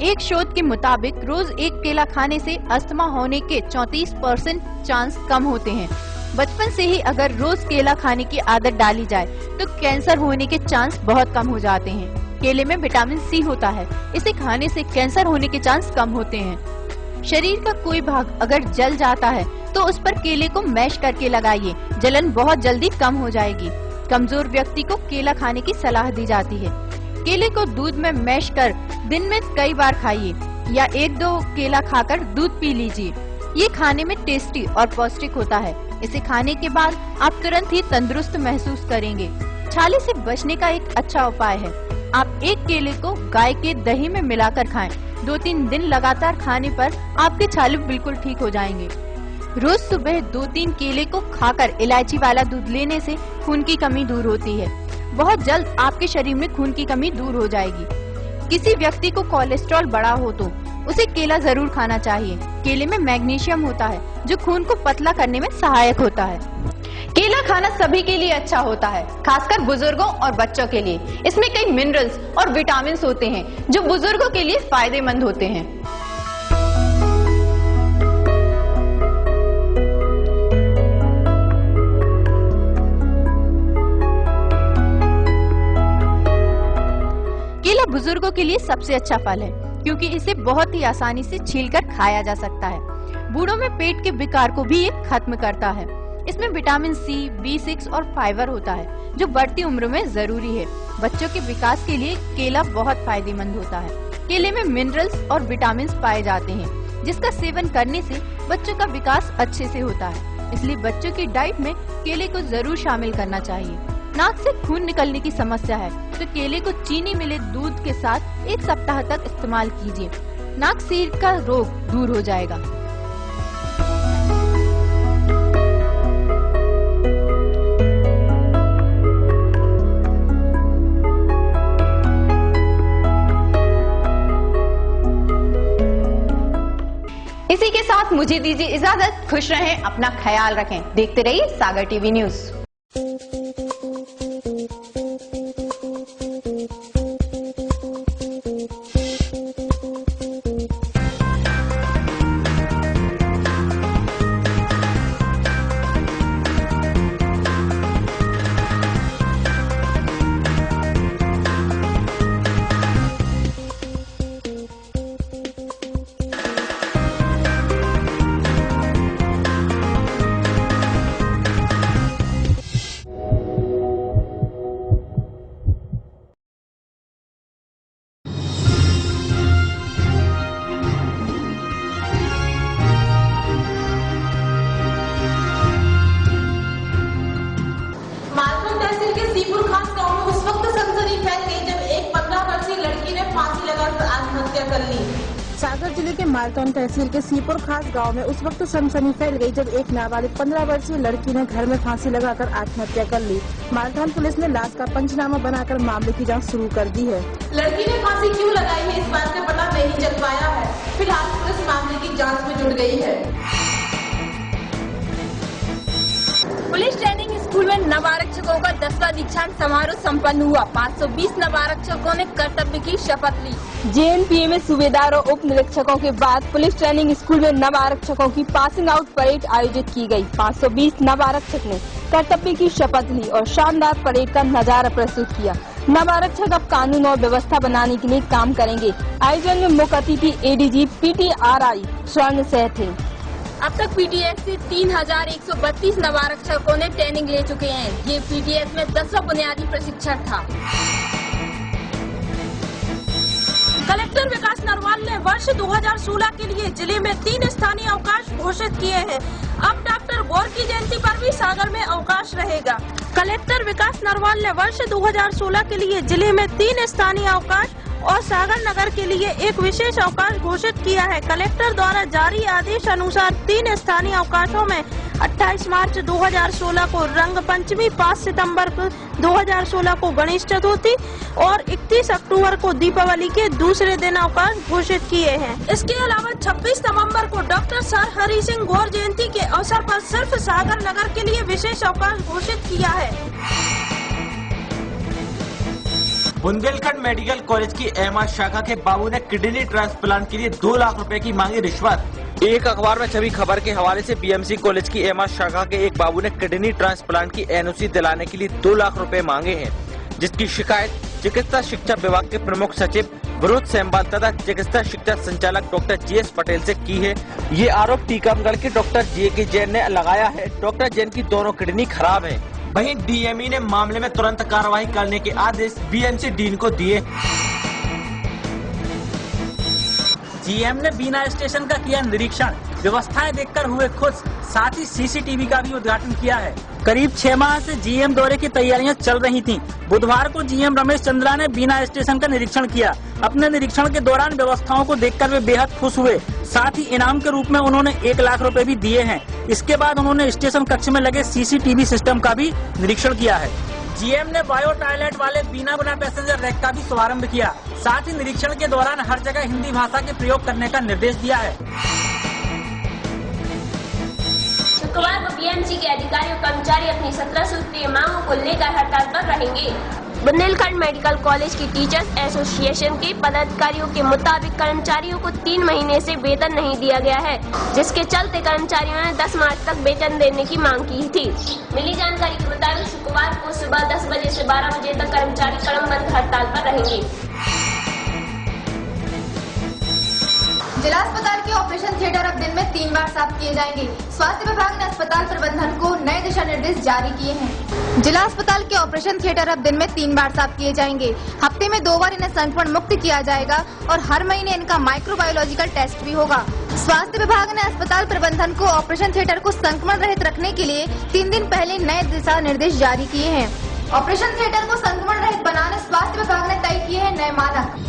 एक शोध के मुताबिक रोज एक केला खाने से अस्थमा होने के 34% चांस कम होते हैं। बचपन से ही अगर रोज केला खाने की आदत डाली जाए तो कैंसर होने के चांस बहुत कम हो जाते हैं। केले में विटामिन सी होता है। इसे खाने से कैंसर होने के चांस कम होते हैं। शरीर का कोई भाग अगर जल जाता है तो उस पर केले को मैश करके लगाइए। जलन बहुत जल्दी कम हो जाएगी। कमजोर व्यक्ति को केला खाने की सलाह दी जाती है। केले को दूध में मैश कर दिन में कई बार खाइए या 1-2 केला खाकर दूध पी लीजिए। ये खाने में टेस्टी और पौष्टिक होता है। इसे खाने के बाद आप तुरंत ही तंदुरुस्त महसूस करेंगे। छाले से बचने का एक अच्छा उपाय है, आप एक केले को गाय के दही में मिलाकर खाएं। 2-3 दिन लगातार खाने पर आपके छाले बिल्कुल ठीक हो जाएंगे। रोज सुबह 2-3 केले को खाकर इलायची वाला दूध लेने से खून की कमी दूर होती है। बहुत जल्द आपके शरीर में खून की कमी दूर हो जाएगी। किसी व्यक्ति को कोलेस्ट्रॉल बढ़ा हो तो उसे केला जरूर खाना चाहिए। केले में मैग्नीशियम होता है जो खून को पतला करने में सहायक होता है। केला खाना सभी के लिए अच्छा होता है, खासकर बुजुर्गों और बच्चों के लिए। इसमें कई मिनरल्स और विटामिन होते हैं जो बुजुर्गों के लिए फायदेमंद होते हैं। केला बुजुर्गों के लिए सबसे अच्छा फल है क्योंकि इसे बहुत ही आसानी से छीलकर खाया जा सकता है। बूढ़ों में पेट के विकार को भी ये खत्म करता है। इसमें विटामिन सी, B6 और फाइबर होता है जो बढ़ती उम्र में जरूरी है। बच्चों के विकास के लिए केला बहुत फायदेमंद होता है। केले में मिनरल्स और विटामिन पाए जाते हैं जिसका सेवन करने से बच्चों का विकास अच्छे से होता है। इसलिए बच्चों की डाइट में केले को जरूर शामिल करना चाहिए। नाक से खून निकलने की समस्या है तो केले को चीनी मिले दूध के साथ 1 सप्ताह तक इस्तेमाल कीजिए। नाक सीर का रोग दूर हो जाएगा। इसी के साथ मुझे दीजिए इजाजत। खुश रहें, अपना ख्याल रखें। देखते रहिए सागर टीवी न्यूज। सागर जिले के मालथान तहसील के सीपुर खास गांव में उस वक्त सनसनी फैल गई जब एक नाबालिग 15 वर्षीय लड़की ने घर में फांसी लगाकर आत्महत्या कर ली। मालथान पुलिस ने लाश का पंचनामा बनाकर मामले की जांच शुरू कर दी है। लड़की ने फांसी क्यों लगाई है इस बात का पता नहीं चल पाया है। फिलहाल पुलिस मामले की जाँच में जुट गयी है। पुलिस ट्रेनिंग स्कूल में नवारक्षकों का 10वां दीक्षांत समारोह संपन्न हुआ। 520 नवारक्षकों ने कर्तव्य की शपथ ली। JNPA में सूबेदार और उप निरीक्षकों के बाद पुलिस ट्रेनिंग स्कूल में नवारक्षकों की पासिंग आउट परेड आयोजित की गई। 520 नवारक्षक ने कर्तव्य की शपथ ली और शानदार परेड का नजारा प्रस्तुत किया। नवारक्षक अब कानून और व्यवस्था बनाने के लिए काम करेंगे। आयोजन में मुख्य अतिथि ADG PTRI स्वर्ण सह थे। अब तक PTS से 3132 नवारक्षकों ने ट्रेनिंग ले चुके हैं। ये PTS में 10वां बुनियादी प्रशिक्षण था। कलेक्टर विकास नरवाल ने वर्ष 2016 के लिए जिले में 3 स्थानीय अवकाश घोषित किए हैं। अब डॉक्टर गौर की जयंती पर भी सागर में अवकाश रहेगा। कलेक्टर विकास नरवाल ने वर्ष 2016 के लिए जिले में 3 स्थानीय अवकाश और सागर नगर के लिए एक विशेष अवकाश घोषित किया है। कलेक्टर द्वारा जारी आदेश अनुसार 3 स्थानीय अवकाशों में 28 मार्च 2016 को रंग पंचमी, 5 सितंबर 2016 को गणेश चतुर्थी और 31 अक्टूबर को दीपावली के दूसरे दिन अवकाश घोषित किए हैं। इसके अलावा 26 नवंबर को डॉक्टर सर हरि सिंह गौर जयंती के अवसर पर सिर्फ सागर नगर के लिए विशेष अवकाश घोषित किया है। बुंदेलखंड मेडिकल कॉलेज की MR शाखा के बाबू ने किडनी ट्रांसप्लांट के लिए 2 लाख रुपए की मांगी रिश्वत। एक अखबार में छपी खबर के हवाले से BMC कॉलेज की MR शाखा के एक बाबू ने किडनी ट्रांसप्लांट की NOC दिलाने के लिए 2 लाख रुपए मांगे हैं, जिसकी शिकायत चिकित्सा शिक्षा विभाग के प्रमुख सचिव विनोद सेमवाल तथा चिकित्सा शिक्षा संचालक डॉक्टर GS पटेल से की है। ये आरोप टीकमगढ़ के डॉक्टर JK जैन ने लगाया है। डॉक्टर जैन की दोनों किडनी खराब है। वहीं DME ने मामले में तुरंत कार्रवाई करने के आदेश BMC डीन को दिए। GM ने बीना स्टेशन का किया निरीक्षण, व्यवस्थाएं देखकर हुए खुश, साथ ही CCTV का भी उद्घाटन किया है। करीब 6 माह से जीएम दौरे की तैयारियां चल रही थीं। बुधवार को जीएम रमेश चंद्रा ने बीना स्टेशन का निरीक्षण किया। अपने निरीक्षण के दौरान व्यवस्थाओं को देखकर वे बेहद खुश हुए। साथ ही इनाम के रूप में उन्होंने 1 लाख रुपए भी दिए हैं। इसके बाद उन्होंने स्टेशन कक्ष में लगे सीसीटीवी सिस्टम का भी निरीक्षण किया है। जीएम ने बायो टॉयलेट वाले बीना गुना पैसेंजर रैक का भी शुभारंभ किया। साथ ही निरीक्षण के दौरान हर जगह हिंदी भाषा के प्रयोग करने का निर्देश दिया है। शुक्रवार को बीएमसी के अधिकारी और कर्मचारी अपनी 17 सूत्रीय मांगों को लेकर हड़ताल पर रहेंगे। बुंदेलखंड मेडिकल कॉलेज की टीचर्स एसोसिएशन के पदाधिकारियों के मुताबिक कर्मचारियों को 3 महीने से वेतन नहीं दिया गया है, जिसके चलते कर्मचारियों ने 10 मार्च तक वेतन देने की मांग की थी। मिली जानकारी के मुताबिक शुक्रवार को सुबह 10 बजे से 12 बजे तक कर्मचारी क्रमबद्ध हड़ताल पर रहेंगे। जिला अस्पताल के ऑपरेशन थिएटर अब दिन में 3 बार साफ किए जाएंगे। स्वास्थ्य विभाग ने अस्पताल प्रबंधन को नए दिशा निर्देश जारी किए हैं। जिला अस्पताल के ऑपरेशन थिएटर अब दिन में 3 बार साफ किए जाएंगे। हफ्ते में 2 बार इन्हें संक्रमण मुक्त किया जाएगा और हर महीने इनका माइक्रोबायोलॉजिकल टेस्ट भी होगा। स्वास्थ्य विभाग ने अस्पताल प्रबंधन को ऑपरेशन थिएटर को संक्रमण रहित रखने के लिए 3 दिन पहले नए दिशा निर्देश जारी किए हैं। ऑपरेशन थिएटर को संक्रमण रहित बनाने स्वास्थ्य विभाग ने तय किए हैं नए मानक।